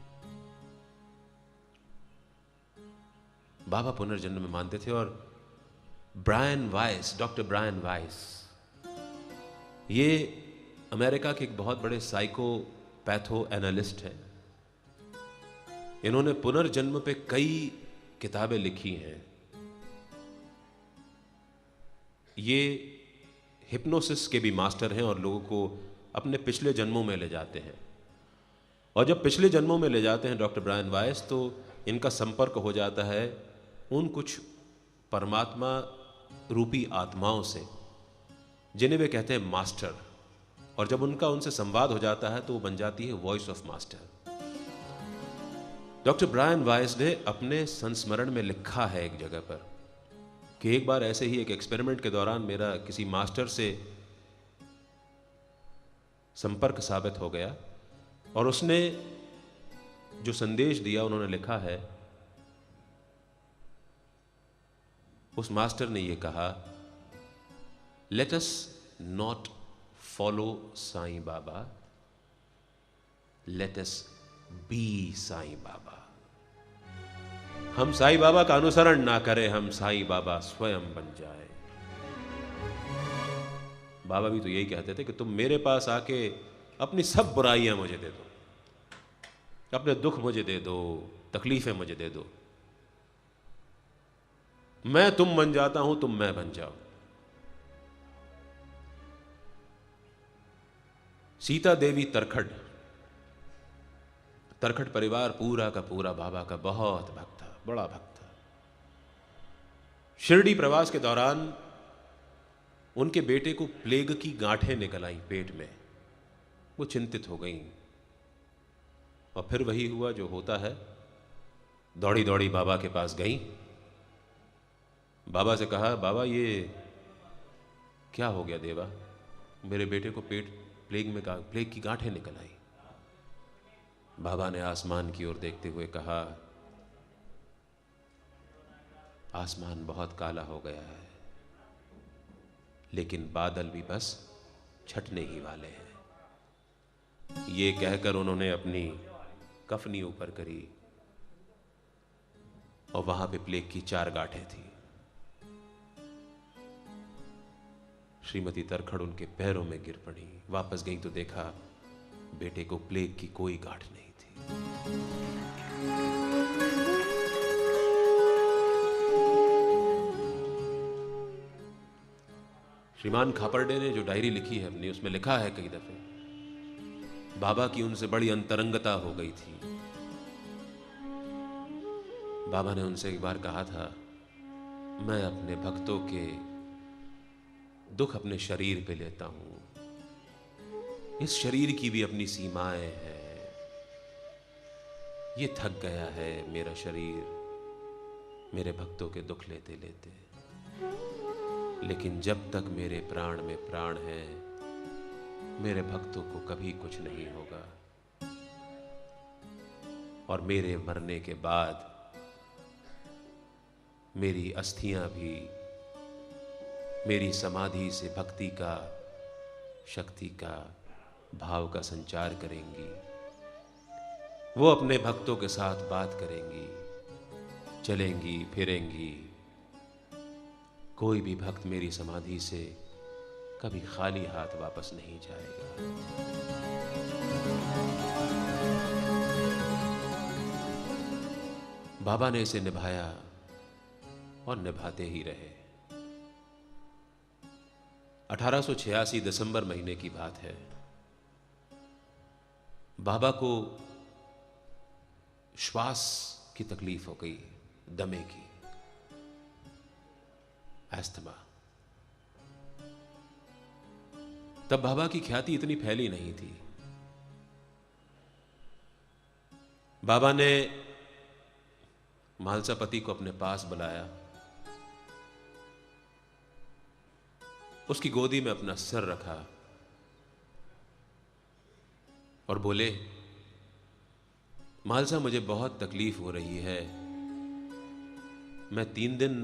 बाबा पुनर्जन्म में मानते थे और Brian Weiss, doctor Brian Weiss, ये अमेरिका के एक बहुत बड़े साइकोपैथो एनालिस्ट हैं। इन्होंने पुनर्जन्म पे कई किताबें लिखी हैं। ये हिप्नोसिस के भी मास्टर हैं और लोगों को अपने पिछले जन्मों में ले जाते हैं। और जब पिछले जन्मों में ले जाते हैं डॉक्टर ब्रायन वाइस, तो इनका संपर्क हो जाता है उन कुछ परमात्मा रूपी आत्माओं से जिन्हें वे कहते हैं मास्टर। और जब उनका उनसे संवाद हो जाता है तो वो बन जाती है voice of master. Doctor Brian Weiss ने अपने संस्मरण में लिखा है एक जगह पर कि एक बार ऐसे ही एक एक्सपेरिमेंट के दौरान मेरा किसी मास्टर से संपर्क साबित हो गया और उसने जो संदेश दिया, उन्होंने लिखा है, उस मास्टर ने यह कहा, let us not follow Sai Baba, let us be Sai Baba. हम साईं बाबा का अनुसरण ना करें, हम साईं बाबा स्वयं बन जाए। बाबा भी तो यही कहते थे कि तुम मेरे पास आके अपनी सब बुराइयां मुझे दे दो, अपने दुख मुझे दे दो, तकलीफें मुझे दे दो, मैं तुम बन जाता हूं, तुम मैं बन जाओ। सीता देवी तरखड़ परिवार पूरा का पूरा बाबा का बहुत भक्त था, बड़ा भक्त था। शिरडी प्रवास के दौरान उनके बेटे को प्लेग की गांठें निकल आई पेट में। वो चिंतित हो गई और फिर वही हुआ जो होता है, दौड़ी दौड़ी बाबा के पास गई। बाबा से कहा, बाबा ये क्या हो गया देवा, मेरे बेटे को प्लेग की गांठें निकल आई। बाबा ने आसमान की ओर देखते हुए कहा, आसमान बहुत काला हो गया है, लेकिन बादल भी बस छटने ही वाले हैं। ये कहकर उन्होंने अपनी कफनी ऊपर करी और वहां पे प्लेग की 4 गांठें थी। श्रीमती तरखड़ उनके पैरों में गिर पड़ी। वापस गई तो देखा बेटे को प्लेग की कोई गांठ नहीं थी। श्रीमान खापर्डे ने जो डायरी लिखी है अपनी, उसमें लिखा है कई दफे बाबा की उनसे बड़ी अंतरंगता हो गई थी। बाबा ने उनसे एक बार कहा था, मैं अपने भक्तों के दुख अपने शरीर पे लेता हूं। इस शरीर की भी अपनी सीमाएं हैं। ये थक गया है मेरा शरीर मेरे भक्तों के दुख लेते लेते, लेकिन जब तक मेरे प्राण में प्राण है मेरे भक्तों को कभी कुछ नहीं होगा। और मेरे मरने के बाद मेरी अस्थियां भी मेरी समाधि से भक्ति का, शक्ति का, भाव का संचार करेंगी। वो अपने भक्तों के साथ बात करेंगी, चलेंगी फिरेंगी। कोई भी भक्त मेरी समाधि से कभी खाली हाथ वापस नहीं जाएगा। बाबा ने इसे निभाया और निभाते ही रहे। 1886 दिसंबर महीने की बात है। बाबा को श्वास की तकलीफ हो गई, दमे की, अस्थमा। तब बाबा की ख्याति इतनी फैली नहीं थी। बाबा ने म्हालसा पति को अपने पास बुलाया, उसकी गोदी में अपना सिर रखा और बोले, म्हालसा मुझे बहुत तकलीफ हो रही है। मैं 3 दिन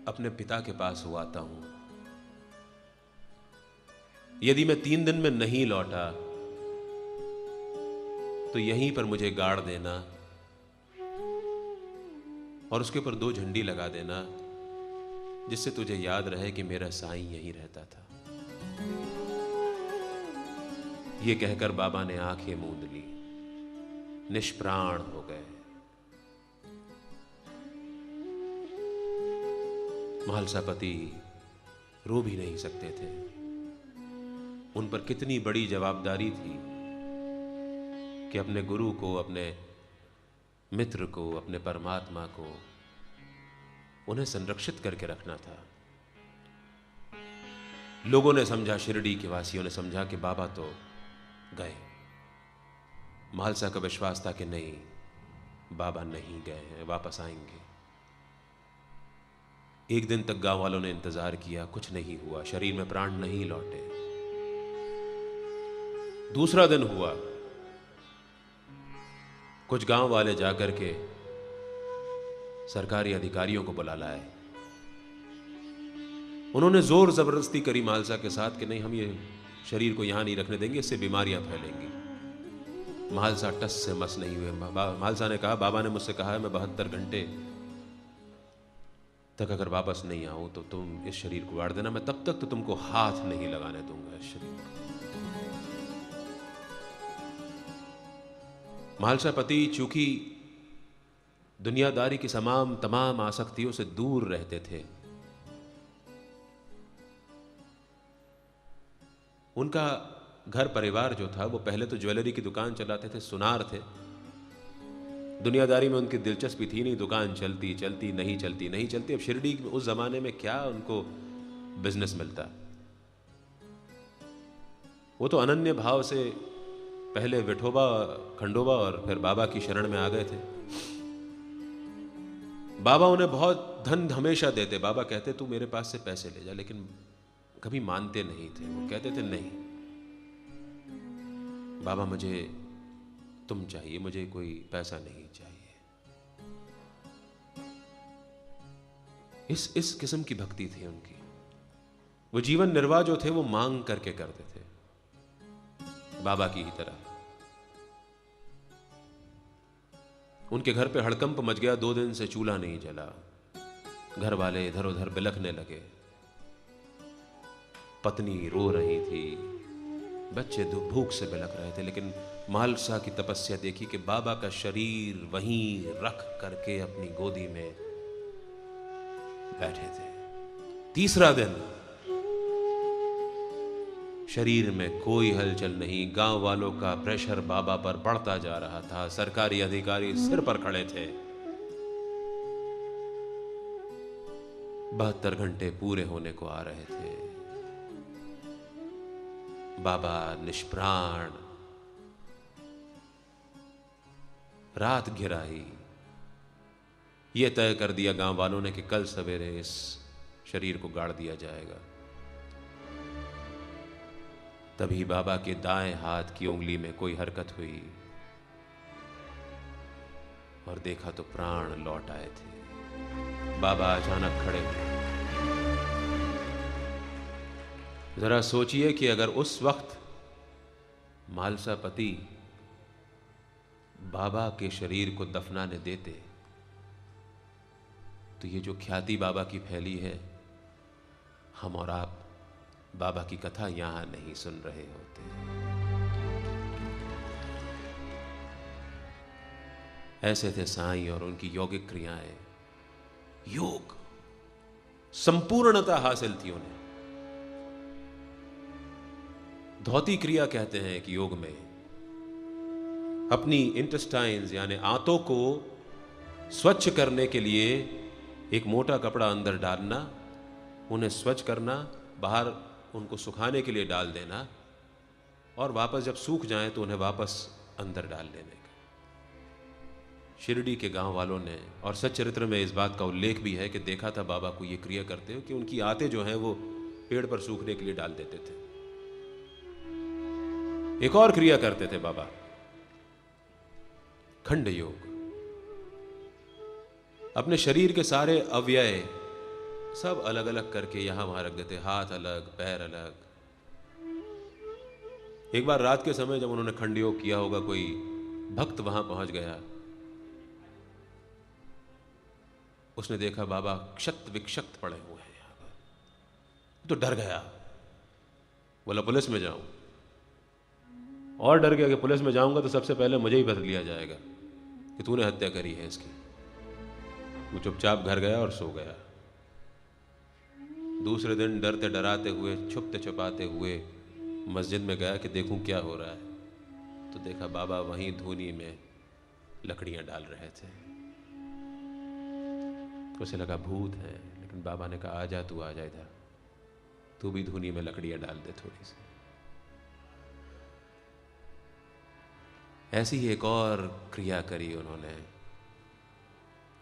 अपने पिता के पास हुआ आता हूं। यदि मैं 3 दिन में नहीं लौटा तो यहीं पर मुझे गाड़ देना और उसके ऊपर 2 झंडी लगा देना, जिससे तुझे याद रहे कि मेरा साईं यहीं रहता था। यह कहकर बाबा ने आंखें मूंद ली, निष्प्राण हो गए। म्हालसा पति रो भी नहीं सकते थे। उन पर कितनी बड़ी जवाबदारी थी कि अपने गुरु को, अपने मित्र को, अपने परमात्मा को उन्हें संरक्षित करके रखना था। लोगों ने समझा, शिरडी के वासियों ने समझा कि बाबा तो गए। म्हालसा का विश्वास था कि नहीं, बाबा नहीं गए हैं, वापस आएंगे। एक दिन तक गांव वालों ने इंतजार किया, कुछ नहीं हुआ, शरीर में प्राण नहीं लौटे। दूसरा दिन हुआ, कुछ गांव वाले जाकर के सरकारी अधिकारियों को बुला लाए। उन्होंने जोर जबरदस्ती करी म्हालसा के साथ कि नहीं, हम ये शरीर को यहां नहीं रखने देंगे, इससे बीमारियां फैलेंगी। म्हालसा टस से मस नहीं हुए। म्हालसा ने कहा, बाबा ने मुझसे कहा है मैं 72 घंटे तक अगर वापस नहीं आऊं तो तुम इस शरीर को गाड़ देना, मैं तब तक तो तुमको हाथ नहीं लगाने दूंगा इस शरीर को। म्हालसा पति चूंकि दुनियादारी की तमाम आसक्तियों से दूर रहते थे, उनका घर परिवार जो था वो पहले तो ज्वेलरी की दुकान चलाते थे, सुनार थे। दुनियादारी में उनकी दिलचस्पी थी नहीं, दुकान चलती चलती नहीं चलती नहीं चलती। अब शिरडी उस जमाने में क्या उनको बिजनेस मिलता। वो तो अनन्य भाव से पहले विठोबा, खंडोबा और फिर बाबा की शरण में आ गए थे। बाबा उन्हें बहुत धन हमेशा देते। बाबा कहते तू मेरे पास से पैसे ले जा, लेकिन कभी मानते नहीं थे। वो कहते थे नहीं बाबा, मुझे तुम चाहिए, मुझे कोई पैसा नहीं चाहिए। इस किस्म की भक्ति थी उनकी। वो जीवन निर्वाह जो थे वो मांग करके करते थे, बाबा की ही तरह। उनके घर पे हड़कंप मच गया। 2 दिन से चूल्हा नहीं जला। घर वाले इधर उधर बिलखने लगे। पत्नी रो रही थी, बच्चे भूख से बिलख रहे थे। लेकिन म्हालसा की तपस्या देखी कि बाबा का शरीर वहीं रख करके अपनी गोदी में बैठे थे। तीसरा दिन शरीर में कोई हलचल नहीं। गांव वालों का प्रेशर बाबा पर बढ़ता जा रहा था। सरकारी अधिकारी सिर पर खड़े थे। 72 घंटे पूरे होने को आ रहे थे। बाबा निष्प्राण, रात घिर आई। यह तय कर दिया गांव वालों ने कि कल सवेरे इस शरीर को गाड़ दिया जाएगा। तभी बाबा के दाएं हाथ की उंगली में कोई हरकत हुई और देखा तो प्राण लौट आए थे। बाबा अचानक खड़े हुए। जरा सोचिए कि अगर उस वक्त मालसापति बाबा के शरीर को दफनाने देते तो ये जो ख्याति बाबा की फैली है, हम और आप बाबा की कथा यहां नहीं सुन रहे होते। ऐसे थे साईं और उनकी यौगिक क्रियाएं। योग संपूर्णता हासिल थी उन्हें। धौती क्रिया कहते हैं कि योग में अपनी इंटेस्टाइन्स यानी आंतों को स्वच्छ करने के लिए एक मोटा कपड़ा अंदर डालना, उन्हें स्वच्छ करना, बाहर उनको सुखाने के लिए डाल देना और वापस जब सूख जाएं तो उन्हें वापस अंदर डाल लेने का। शिरडी के गांव वालों ने, और सच्चरित्र में इस बात का उल्लेख भी है कि देखा था बाबा को ये क्रिया करते हुए कि उनकी आंतें जो हैं वो पेड़ पर सूखने के लिए डाल देते थे। एक और क्रिया करते थे बाबा, खंड योग। अपने शरीर के सारे अवयव सब अलग अलग करके यहां वहां रख देते, हाथ अलग, पैर अलग। एक बार रात के समय जब उन्होंने खंड योग किया होगा, कोई भक्त वहां पहुंच गया। उसने देखा बाबा क्षत विक्षत पड़े हुए हैं यहां पर, तो डर गया, बोला पुलिस में जाऊं। और डर गया कि पुलिस में जाऊंगा तो सबसे पहले मुझे ही पकड़ लिया जाएगा कि तूने हत्या करी है इसकी। वो चुपचाप घर गया और सो गया। दूसरे दिन डरते डराते हुए, छुपते छुपाते हुए मस्जिद में गया कि देखूं क्या हो रहा है। तो देखा बाबा वहीं धूनी में लकड़ियां डाल रहे थे। उसे लगा भूत है, लेकिन बाबा ने कहा आजा, तू आजा इधर, तू भी धूनी में लकड़ियां डाल दे थोड़ी सी। ऐसी ही एक और क्रिया करी उन्होंने।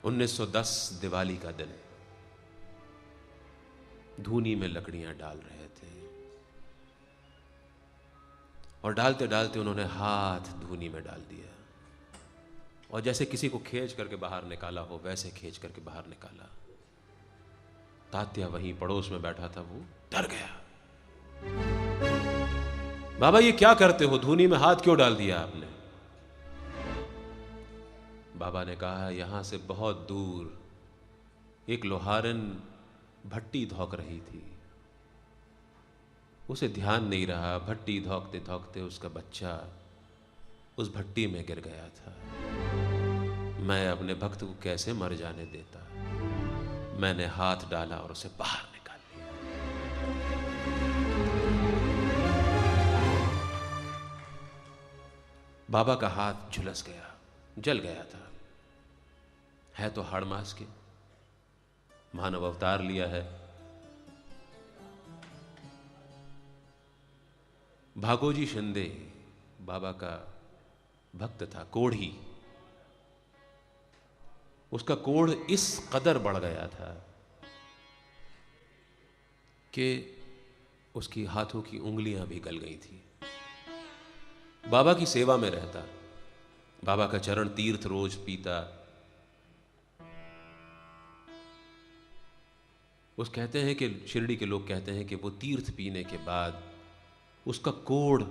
1910 दिवाली का दिन, धूनी में लकड़ियां डाल रहे थे और डालते डालते उन्होंने हाथ धूनी में डाल दिया और जैसे किसी को खींच करके बाहर निकाला हो वैसे खींच करके बाहर निकाला। तात्या वहीं पड़ोस में बैठा था, वो डर गया। बाबा ये क्या करते हो, धूनी में हाथ क्यों डाल दिया आपने? बाबा ने कहा यहां से बहुत दूर एक लोहारन भट्टी धोक रही थी, उसे ध्यान नहीं रहा, भट्टी धोकते धोकते उसका बच्चा उस भट्टी में गिर गया था। मैं अपने भक्त को कैसे मर जाने देता। मैंने हाथ डाला और उसे बाहर निकाल लिया। बाबा का हाथ झुलस गया, जल गया था। है तो हाड़ मास के, मानव अवतार लिया है। भागोजी शिंदे बाबा का भक्त था, कोढ़ी। उसका कोढ़ इस कदर बढ़ गया था कि उसकी हाथों की उंगलियां भी गल गई थी। बाबा की सेवा में रहता, बाबा का चरण तीर्थ रोज पीता। उस कहते हैं कि शिरडी के लोग कहते हैं कि वो तीर्थ पीने के बाद उसका कोढ़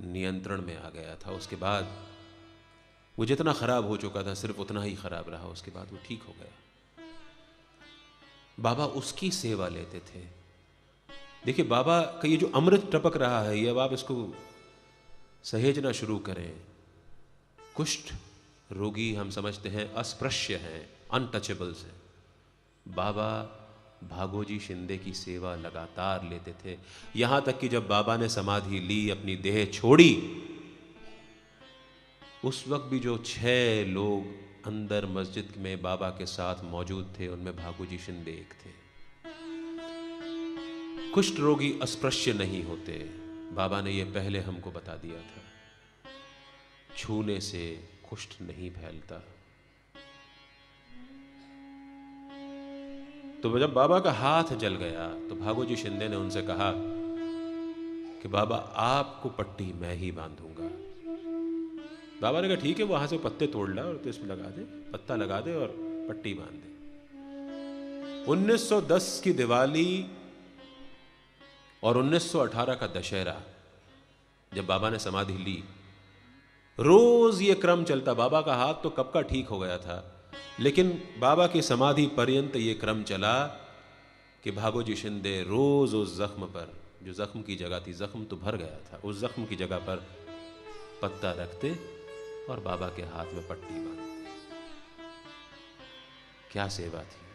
नियंत्रण में आ गया था। उसके बाद वो जितना खराब हो चुका था सिर्फ उतना ही खराब रहा, उसके बाद वो ठीक हो गया। बाबा उसकी सेवा लेते थे। देखिए बाबा का ये जो अमृत टपक रहा है, ये अब आप इसको सहेजना शुरू करें। कुष्ठ रोगी हम समझते हैं अस्पृश्य हैं, अनटचेबल्स हैं। बाबा भागोजी शिंदे की सेवा लगातार लेते थे, यहां तक कि जब बाबा ने समाधि ली, अपनी देह छोड़ी, उस वक्त भी जो 6 लोग अंदर मस्जिद में बाबा के साथ मौजूद थे, उनमें भागोजी शिंदे एक थे। कुष्ठ रोगी अस्पृश्य नहीं होते। बाबा ने यह पहले हमको बता दिया था। छूने से कुष्ठ नहीं फैलता। तो जब बाबा का हाथ जल गया तो भागोजी शिंदे ने उनसे कहा कि बाबा आपको पट्टी मैं ही बांधूंगा। बाबा ने कहा ठीक है, वहां से पत्ते तोड़ ला और तो इसमें लगा दे, पत्ता लगा दे और पट्टी बांध दे। 1910 की दिवाली और 1918 का दशहरा जब बाबा ने समाधि ली, रोज ये क्रम चलता। बाबा का हाथ तो कब का ठीक हो गया था, लेकिन बाबा की समाधि पर्यंत ये क्रम चला कि भागोजी शिंदे रोज उस जख्म पर, जो जख्म की जगह थी, जख्म तो भर गया था, उस जख्म की जगह पर पत्ता रखते और बाबा के हाथ में पट्टी बांधते। क्या सेवा थी।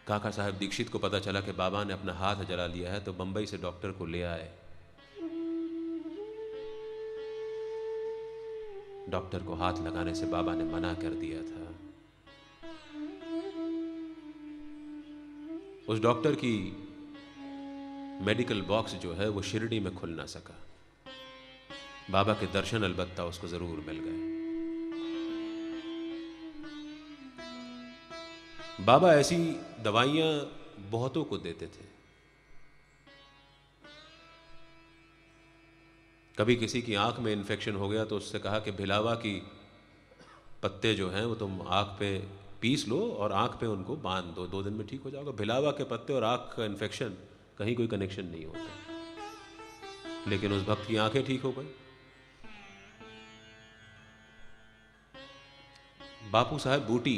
काका साहब दीक्षित को पता चला कि बाबा ने अपना हाथ जला लिया है, तो बंबई से डॉक्टर को ले आए। डॉक्टर को हाथ लगाने से बाबा ने मना कर दिया था। उस डॉक्टर की मेडिकल बॉक्स जो है वो शिरडी में खुल ना सका। बाबा के दर्शन अलबत्ता उसको जरूर मिल गए। बाबा ऐसी दवाइयां बहुतों को देते थे। कभी किसी की आंख में इन्फेक्शन हो गया तो उससे कहा कि भिलावा की पत्ते जो हैं वो तुम आंख पे पीस लो और आंख पे उनको बांध दो, 2 दिन में ठीक हो जाओगे। भिलावा के पत्ते और आंख का इन्फेक्शन कहीं कोई कनेक्शन नहीं होता। लेकिन उस भक्त की आंखें ठीक हो गई। बापू साहब बूटी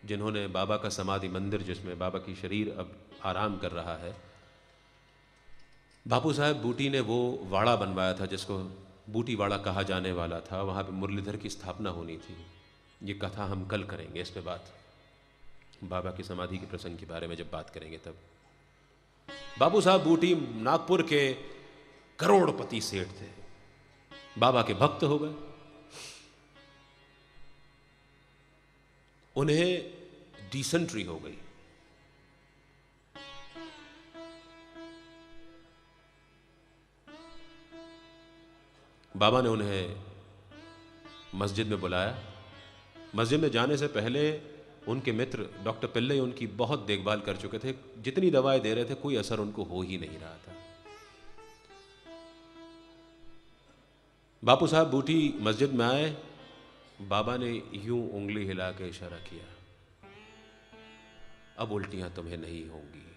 जिन्होंने बाबा का समाधि मंदिर, जिसमें बाबा की शरीर अब आराम कर रहा है, बापू साहब बूटी ने वो वाड़ा बनवाया था जिसको बूटी वाड़ा कहा जाने वाला था। वहाँ पे मुरलीधर की स्थापना होनी थी। ये कथा हम कल करेंगे, इस पे बात, बाबा की समाधि के प्रसंग के बारे में जब बात करेंगे तब। बापू साहब बूटी नागपुर के करोड़पति सेठ थे, बाबा के भक्त हो गए। उन्हें डिसेंट्री हो गई। बाबा ने उन्हें मस्जिद में बुलाया। मस्जिद में जाने से पहले उनके मित्र डॉक्टर पिल्लई उनकी बहुत देखभाल कर चुके थे। जितनी दवाएं दे रहे थे कोई असर उनको हो ही नहीं रहा था। बापू साहब बूटी मस्जिद में आए। बाबा ने यूं उंगली हिला के इशारा किया, अब उल्टियां तुम्हें नहीं होंगी।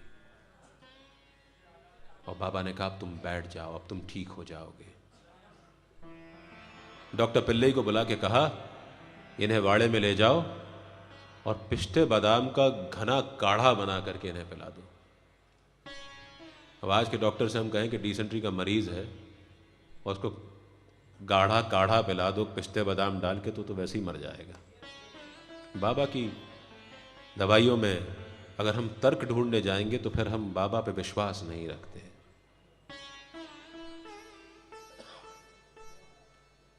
और बाबा ने कहा अब तुम बैठ जाओ, अब तुम ठीक हो जाओगे। डॉक्टर पिल्लई को बुला के कहा इन्हें वाड़े में ले जाओ और पिस्ते बादाम का घना काढ़ा बना करके इन्हें पिला दो। अब आज के डॉक्टर से हम कहें कि डिसेंट्री का मरीज है और उसको गाढ़ा काढ़ा पिला दो पिस्ते बादाम डाल के, तो वैसे ही मर जाएगा। बाबा की दवाइयों में अगर हम तर्क ढूंढने जाएंगे तो फिर हम बाबा पे विश्वास नहीं रखते।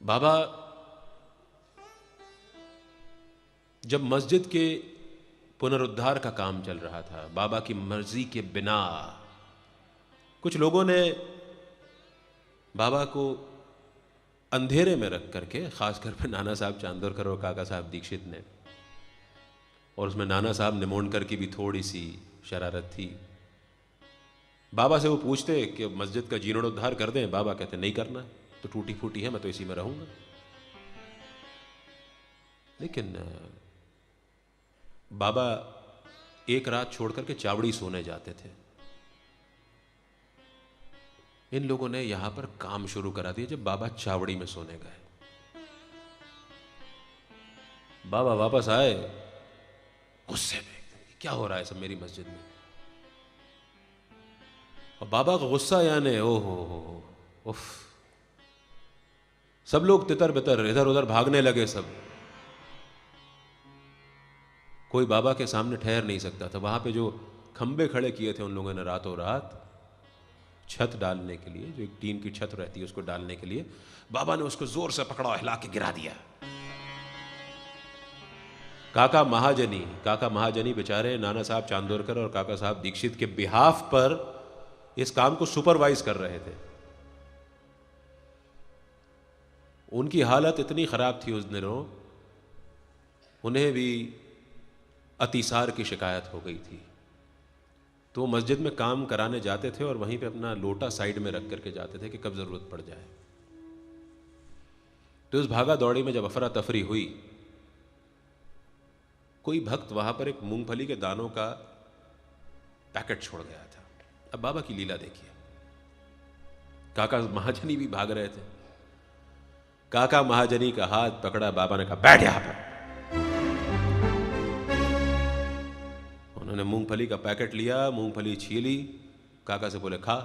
बाबा जब मस्जिद के पुनरुद्धार का काम चल रहा था, बाबा की मर्जी के बिना कुछ लोगों ने बाबा को अंधेरे में रख करके, खासकर पे नाना साहब चांदोरकर और काका साहब दीक्षित ने, और उसमें नाना साहब निमोणकर की भी थोड़ी सी शरारत थी। बाबा से वो पूछते कि मस्जिद का जीर्णोद्धार कर दें, बाबा कहते नहीं करना, तो टूटी फूटी है, मैं तो इसी में रहूंगा। लेकिन बाबा एक रात छोड़ करके चावड़ी सोने जाते थे। इन लोगों ने यहां पर काम शुरू करा दिया जब बाबा चावड़ी में सोने गए। बाबा वापस आए गुस्से में, क्या हो रहा है सब मेरी मस्जिद में। और बाबा का गुस्सा यानी ओहो उफ, सब लोग तितर बितर इधर उधर भागने लगे। सब कोई बाबा के सामने ठहर नहीं सकता था। वहां पे जो खंबे खड़े किए थे उन लोगों ने रातों रात छत डालने के लिए, जो एक टीन की छत रहती है उसको डालने के लिए, बाबा ने उसको जोर से पकड़ा, हिला के गिरा दिया। काका महाजनी बेचारे नाना साहब चांदोरकर और काका साहब दीक्षित के बिहाफ पर इस काम को सुपरवाइज कर रहे थे। उनकी हालत इतनी खराब थी उस दिनों, उन्हें भी अतिसार की शिकायत हो गई थी। तो मस्जिद में काम कराने जाते थे और वहीं पे अपना लोटा साइड में रख करके जाते थे कि कब जरूरत पड़ जाए। तो उस भागा दौड़ी में जब अफरा तफरी हुई, कोई भक्त वहां पर एक मूंगफली के दानों का पैकेट छोड़ गया था। अब बाबा की लीला देखिए, काका महाजनी भी भाग रहे थे। काका महाजनी का हाथ पकड़ा, बाबा ने कहा बैठ यहां पर। उन्होंने मूंगफली का पैकेट लिया, मूंगफली छीली, काका से बोले खा।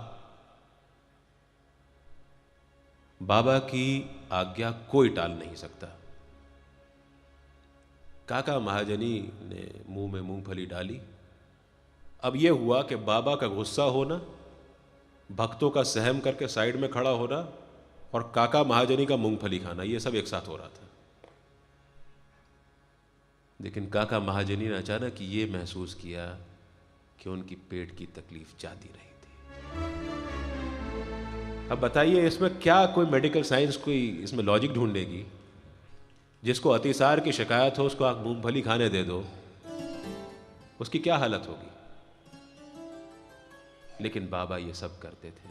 बाबा की आज्ञा कोई टाल नहीं सकता। काका महाजनी ने मुंह में मूंगफली डाली। अब यह हुआ कि बाबा का गुस्सा होना, भक्तों का सहम करके साइड में खड़ा होना और काका महाजनी का मूंगफली खाना, यह सब एक साथ हो रहा था। लेकिन काका महाजनी ने अचानक ये महसूस किया कि उनकी पेट की तकलीफ जाती रही थी। अब बताइए इसमें क्या कोई मेडिकल साइंस कोई इसमें लॉजिक ढूंढेगी? जिसको अतिसार की शिकायत हो उसको आप मूंगफली खाने दे दो, उसकी क्या हालत होगी? लेकिन बाबा ये सब करते थे।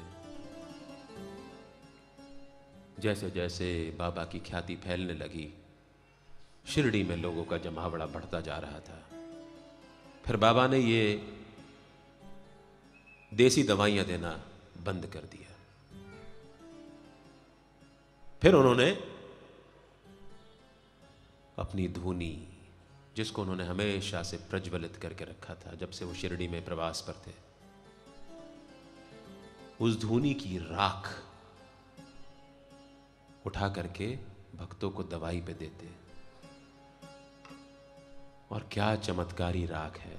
जैसे जैसे बाबा की ख्याति फैलने लगी, शिरडी में लोगों का जमावड़ा बढ़ता जा रहा था। फिर बाबा ने ये देसी दवाइयां देना बंद कर दिया। फिर उन्होंने अपनी धूनी, जिसको उन्होंने हमेशा से प्रज्वलित करके रखा था जब से वो शिरडी में प्रवास पर थे, उस धूनी की राख उठा करके भक्तों को दवाई पे देते। और क्या चमत्कारी राख है!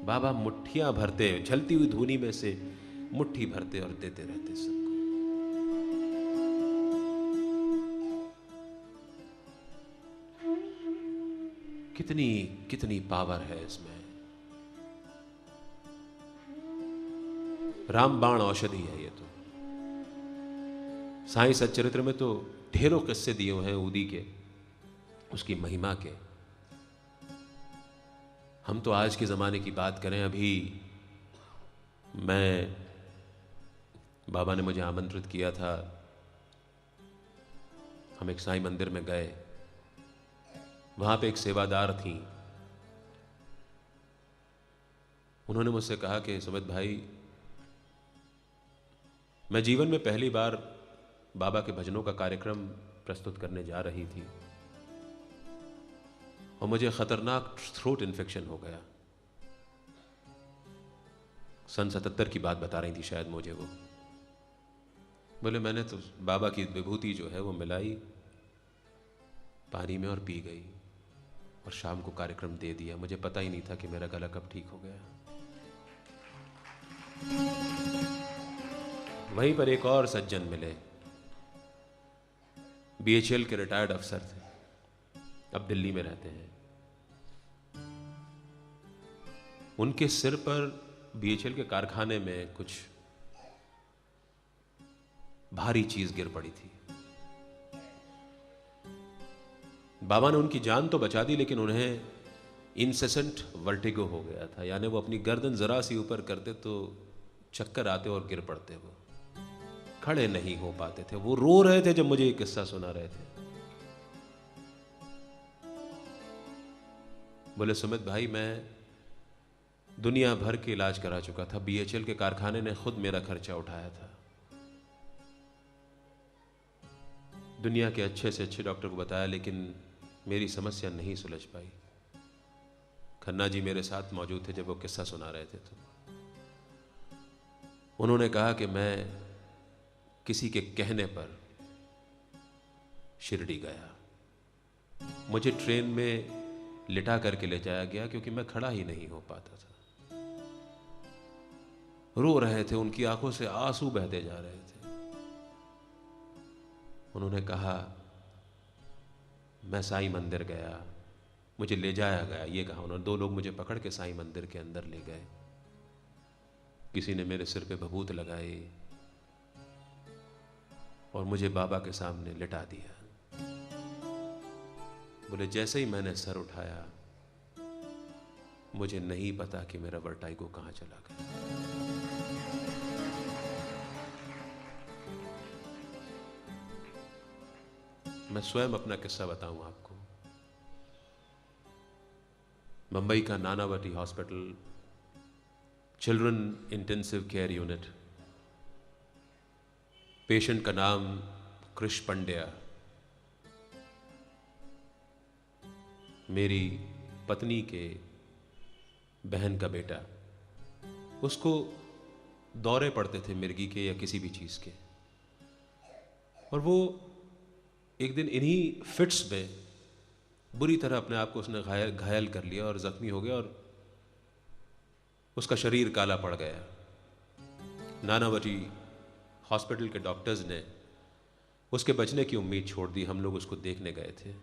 बाबा मुट्ठियां भरते, जलती हुई धूनी में से मुट्ठी भरते और देते रहते सबको। कितनी कितनी पावर है इसमें। रामबाण औषधि है ये तो। साईं सच्चरित्र में तो ढेरों किस्से दिए हुए हैं उदी के, उसकी महिमा के। हम तो आज के ज़माने की बात करें, अभी बाबा ने मुझे आमंत्रित किया था, हम एक साईं मंदिर में गए। वहां पे एक सेवादार थी, उन्होंने मुझसे कहा कि सुमित भाई, मैं जीवन में पहली बार बाबा के भजनों का कार्यक्रम प्रस्तुत करने जा रही थी और मुझे खतरनाक थ्रोट इन्फेक्शन हो गया। सन 77 की बात बता रही थी शायद मुझे वो। बोले मैंने तो बाबा की विभूति जो है वो मिलाई पानी में और पी गई और शाम को कार्यक्रम दे दिया। मुझे पता ही नहीं था कि मेरा गला कब ठीक हो गया। वहीं पर एक और सज्जन मिले, बीएचईएल के रिटायर्ड अफसर थे, अब दिल्ली में रहते हैं। उनके सिर पर बीएचईएल के कारखाने में कुछ भारी चीज गिर पड़ी थी। बाबा ने उनकी जान तो बचा दी, लेकिन उन्हें इंसेसेंट वर्टिगो हो गया था, यानी वो अपनी गर्दन जरा सी ऊपर करते तो चक्कर आते और गिर पड़ते। वो खड़े नहीं हो पाते थे। वो रो रहे थे जब मुझे ये किस्सा सुना रहे थे। बोले सुमित भाई, मैं दुनिया भर के इलाज करा चुका था, बीएचईएल के कारखाने ने खुद मेरा खर्चा उठाया था। दुनिया के अच्छे से अच्छे डॉक्टर को बताया, लेकिन मेरी समस्या नहीं सुलझ पाई। खन्ना जी मेरे साथ मौजूद थे जब वो किस्सा सुना रहे थे। तो उन्होंने कहा कि मैं किसी के कहने पर शिरडी गया। मुझे ट्रेन में लिटा करके ले जाया गया क्योंकि मैं खड़ा ही नहीं हो पाता था। रो रहे थे, उनकी आंखों से आंसू बहते जा रहे थे। उन्होंने कहा मैं साईं मंदिर गया, मुझे ले जाया गया, ये कहा उन्होंने। 2 लोग मुझे पकड़ के साईं मंदिर के अंदर ले गए, किसी ने मेरे सिर पे भभूत लगाई और मुझे बाबा के सामने लिटा दिया। बोले जैसे ही मैंने सर उठाया, मुझे नहीं पता कि मेरा वर्टाइगो कहां चला गया। मैं स्वयं अपना किस्सा बताऊं आपको। मुंबई का Nanavati hospital, children intensive care unit, patient का नाम कृष पंड्या, मेरी पत्नी के बहन का बेटा। उसको दौरे पड़ते थे मिर्गी के या किसी भी चीज के, और वो एक दिन इन्हीं फिट्स में बुरी तरह अपने आप को उसने घायल कर लिया और जख्मी हो गया और उसका शरीर काला पड़ गया। नानावती हॉस्पिटल के डॉक्टर्स ने उसके बचने की उम्मीद छोड़ दी। हम लोग उसको देखने गए थे।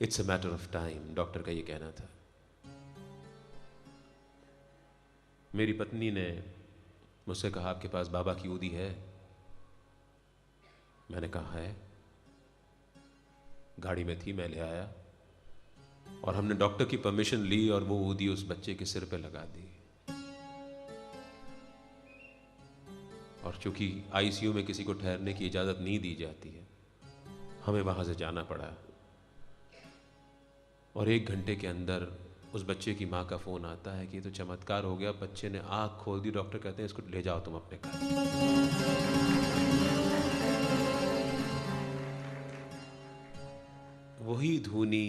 It's a matter of time, doctor का ये कहना था। मेरी पत्नी ने मुझसे कहा, आपके पास बाबा की ऊदी है? मैंने कहा है। गाड़ी में थी, मैं ले आया और हमने डॉक्टर की परमिशन ली और वो ऊदी उस बच्चे के सिर पे लगा दी। और चूंकि आईसीयू में किसी को ठहरने की इजाजत नहीं दी जाती है, हमें वहां से जाना पड़ा। और 1 घंटे के अंदर उस बच्चे की मां का फोन आता है कि ये तो चमत्कार हो गया, बच्चे ने आंख खोल दी। डॉक्टर कहते हैं इसको ले जाओ तुम अपने घर। वही धूनी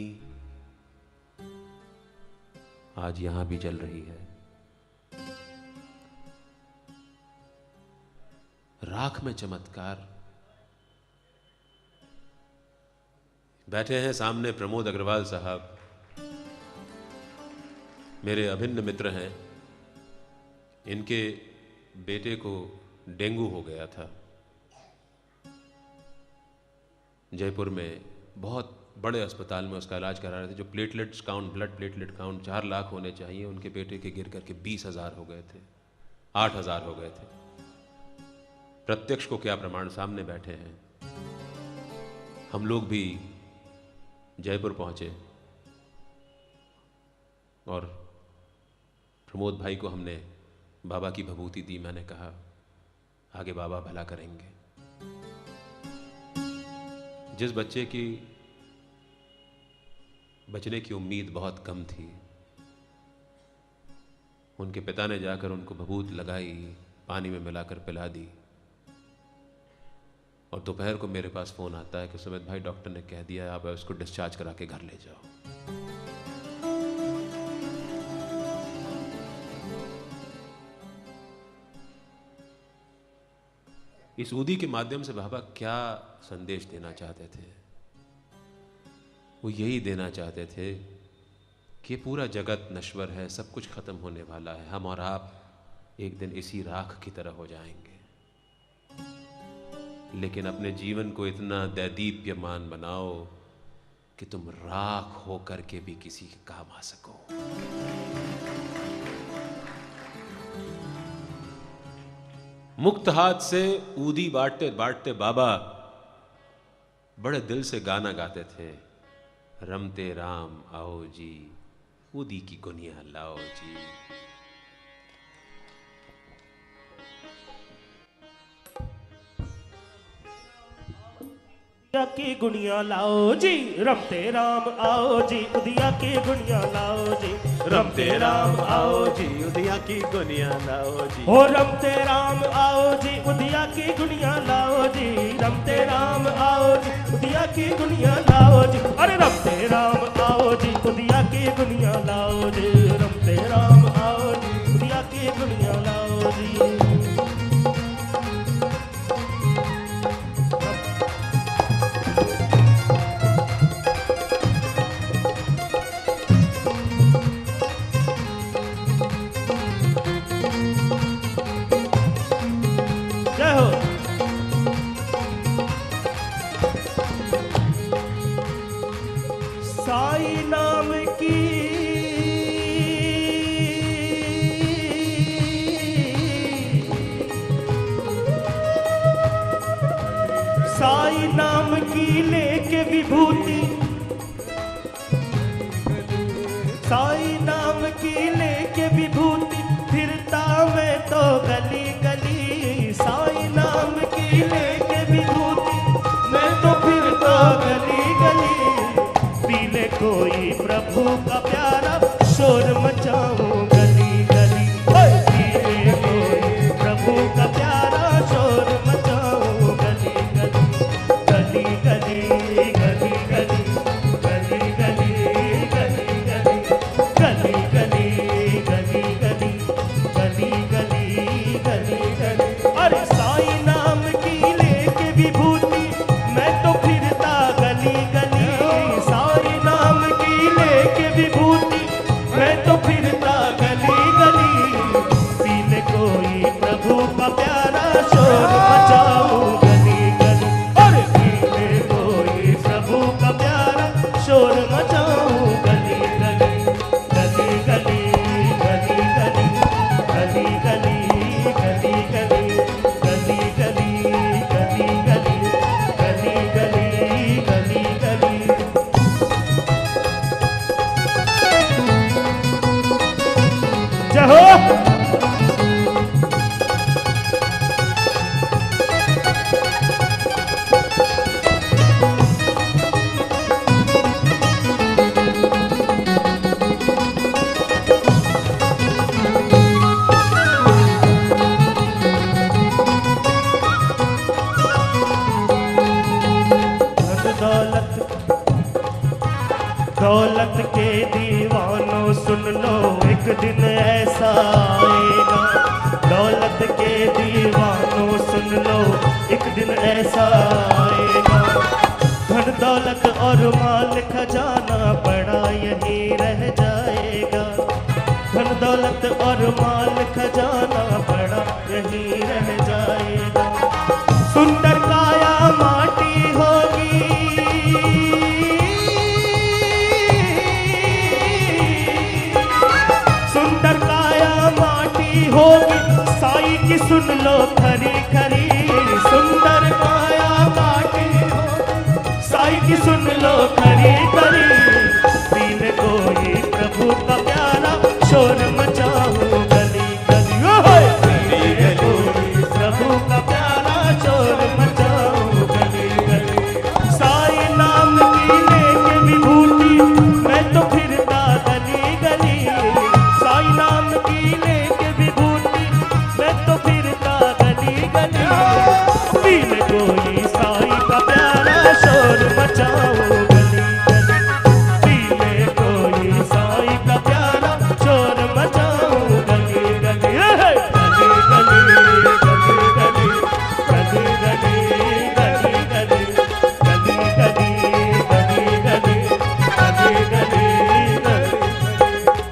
आज यहां भी जल रही है। राख में चमत्कार। बैठे हैं सामने प्रमोद अग्रवाल साहब, मेरे अभिन्न मित्र हैं। इनके बेटे को डेंगू हो गया था। जयपुर में बहुत बड़े अस्पताल में उसका इलाज करा रहे थे। जो platelets count, blood platelet count 4 lakh होने चाहिए, उनके बेटे के गिर करके 20,000 हो गए थे, 8,000 हो गए थे। प्रत्यक्ष को क्या प्रमाण, सामने बैठे हैं। हम लोग भी जयपुर पहुंचे और प्रमोद भाई को हमने बाबा की भभूति दी। मैंने कहा आगे बाबा भला करेंगे। जिस बच्चे की बचने की उम्मीद बहुत कम थी, उनके पिता ने जाकर उनको भभूत लगाई, पानी में मिलाकर पिला दी। और दोपहर को मेरे पास फोन आता है कि सुमित भाई डॉक्टर ने कह दिया आप उसको डिस्चार्ज करा के घर ले जाओ। इस ऊदी के माध्यम से बाबा क्या संदेश देना चाहते थे? वो यही देना चाहते थे कि पूरा जगत नश्वर है, सब कुछ खत्म होने वाला है, हम और आप एक दिन इसी राख की तरह हो जाएंगे। लेकिन अपने जीवन को इतना दैदीप्यमान बनाओ कि तुम राख होकर के भी किसी के काम आ सको। मुक्त हाथ से ऊदी बांटते बांटते बाबा बड़े दिल से गाना गाते थे, रमते राम आओ जी, ऊदी की गुनिया लाओ जी। उदिया की गुनिया लाओ जी, रमते राम आओ जी, उदिया की गुनिया लाओ जी, रमते राम आओ जी, उदिया की गुनिया लाओ जी। हो रमते राम आओ जी, उदिया की गुनिया लाओ जी, रमते राम आओ जी, उदिया की गुनिया लाओ जी। अरे रमते राम आओ जी, उदिया की गुनिया लाओ जी, रमते राम आओ जी, उदिया की गुनिया लाओ जी। जय हो। साई नाम की लेके विभूति, साई नाम की लेके विभूति, फिरता मैं तो गली गली। साई नाम की लेके विभूति, मैं तो फिरता गली गली। पीले कोई प्रभु का प्यारा, शोर मचाऊं गली गली। पीले कोई प्रभु का प्यारा, शोर मचाऊं गली गली गली गली गली गली गली गली गली गली गली गली गली गली गली गली। अरे साई नाम की लेके विभूति, मैं तो फिरता गली गली। साई नाम की लेके विभूति, मैं तो फिरता गली गली। पीले कोई प्रभु का प्यारा, शोर मचाऊं गली गली। अरे पीले कोई प्रभु का प्यारा, शोर मचाऊं गली गली गली गली गली गली गली गली गली गली गली गली गली गली गली गली गली। जय हो। दौलत के दीवानों सुन लो, एक दिन ऐसा आएगा। दौलत के दीवानों सुन लो, एक दिन ऐसा आएगा। धन दौलत और माल खजाना पड़ा यही रह जाएगा। धन दौलत और माल खजाना पड़ा यही रह जाएगा। सुंदर काया माटी होगी, सुंदर काया माटी होगी। साई की सुन लो खरी खरी, सुंदर काया माटी होगी। साई की सुन लो खरी खरी। पीले कोई प्रभु का प्यारा, शोर मचाऊं गली गली। पीले कोई प्रभु का प्यारा, शोर मचाऊं गली गली। साई नाम की लेके विभूति, मैं तो फिरता गली गली। साई नाम की लेके विभूति, मैं तो फिरता गली गली। पीले कोई साई का प्यारा, शोर मचाऊं गली गली। पीले कोई साई का प्यारा, शोर मचाऊं गली गली गली गली गली गली गली गली गली गली गली गली गली गली।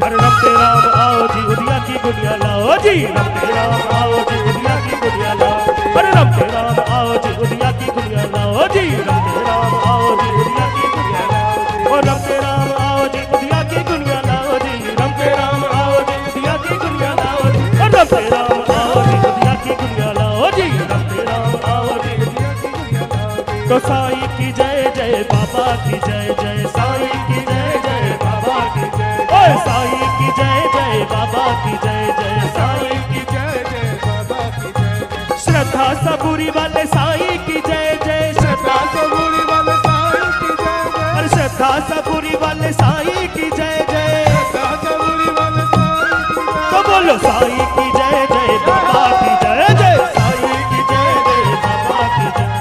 अरे रमते राम आओ जी, उदिया की गुड़िया लाओ जी। रमते राम आओ जी, उदिया की गुड़िया लाओ। अरे रमते राम आओ जी, उदिया की गुड़िया लाओ जी। रमते राम आओ जी, उदिया की गुड़िया लाओ। और रमते राम आओ जी, उदिया की गुड़िया लाओ जी। रमते राम आओ जी, उदिया की गुड़िया लाओ जी। और रमते राम आओ जी, उदिया की गुड़िया लाओ जी। रमते राम आओ जी, उदिया की गुड़िया लाओ। तो साई की जय जय, बाबा की जय जय। साई की जय जय, बाबा की जय। ओए साई की जय जय, बाबा की जय जय। साई की जय जय, बाबा की जय जय। श्रद्धा सबूरी वाले साई की जय जय। श्रद्धा सबूरी वाले साई की जय जय। अरे श्रद्धा सबूरी वाले साई की जय जय। श्रद्धा सबूरी वाले साई की जय। तो बोलो साई की जय जय, बाबा की जय जय। साई की जय जय, बाबा की जय।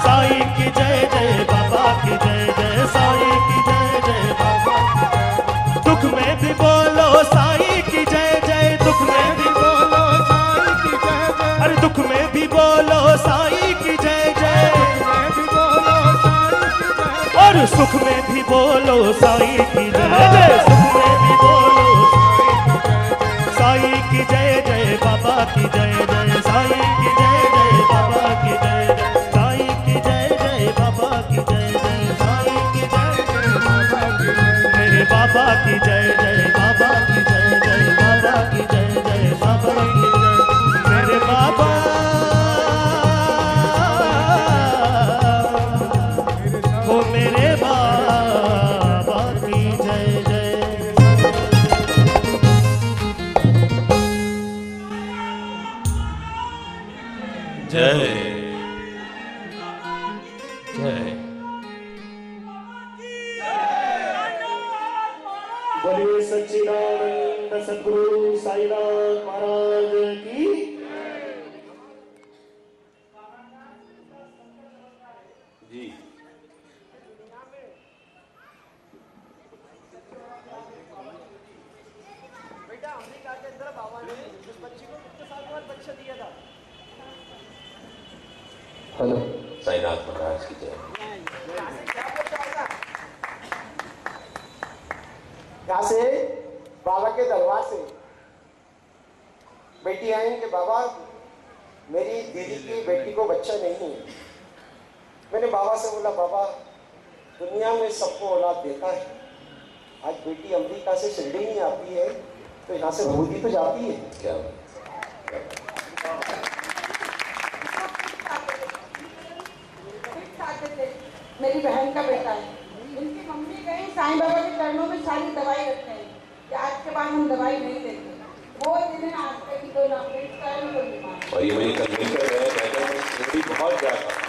साई की जय जय, बाबा की जय जय। साई की जय जय, बाबा की जय। दुख में भी बोलो साई की जय जय। दुख में भी बोलो साई की जय जय। अरे दुख में भी बोलो साई की जय जय। और सुख में भी बोलो साई की जय जय। सुख में भी बोलो साई की जय जय, बाबा की जय जय। साई की जय जय, बाबा की जय जय। साई की जय जय, बाबा की जय जय। साई की जय जय, बाबा की जय। मेरे बाबा की जय जय, बाबा की जय जय। बाबा की जय जय, बाबा की जय। मेरे बाबा जय। बोलिए सच्चिदानंद सद्गुरु साईनाथ महाराज की। जी बेटा अमेरिका के अंदर बाबा ने उस बच्ची को कितने साल बाद बच्चा दिया था? हेलो साईनाथ महाराज की जय। यहाँ से बाबा के दरबार से बेटी आई कि बाबा मेरी दीदी की बेटी को बच्चा नहीं है। मैंने बाबा से बोला बाबा दुनिया में सबको औलाद देता है, आज बेटी अमेरिका से शिरडी नहीं आती है तो यहाँ से भूदी तो जाती है क्या मेरी बहन का बेटा है, इनकी मम्मी गई साईं बाबा के चरणों में सारी दवाई रखते हैं कि आज के बाद हम दवाई नहीं देंगे। वो जिन्हें आज तक की कोई ना कोई बीमार। और ये मेरी कल मिलकर बहुत ज्यादा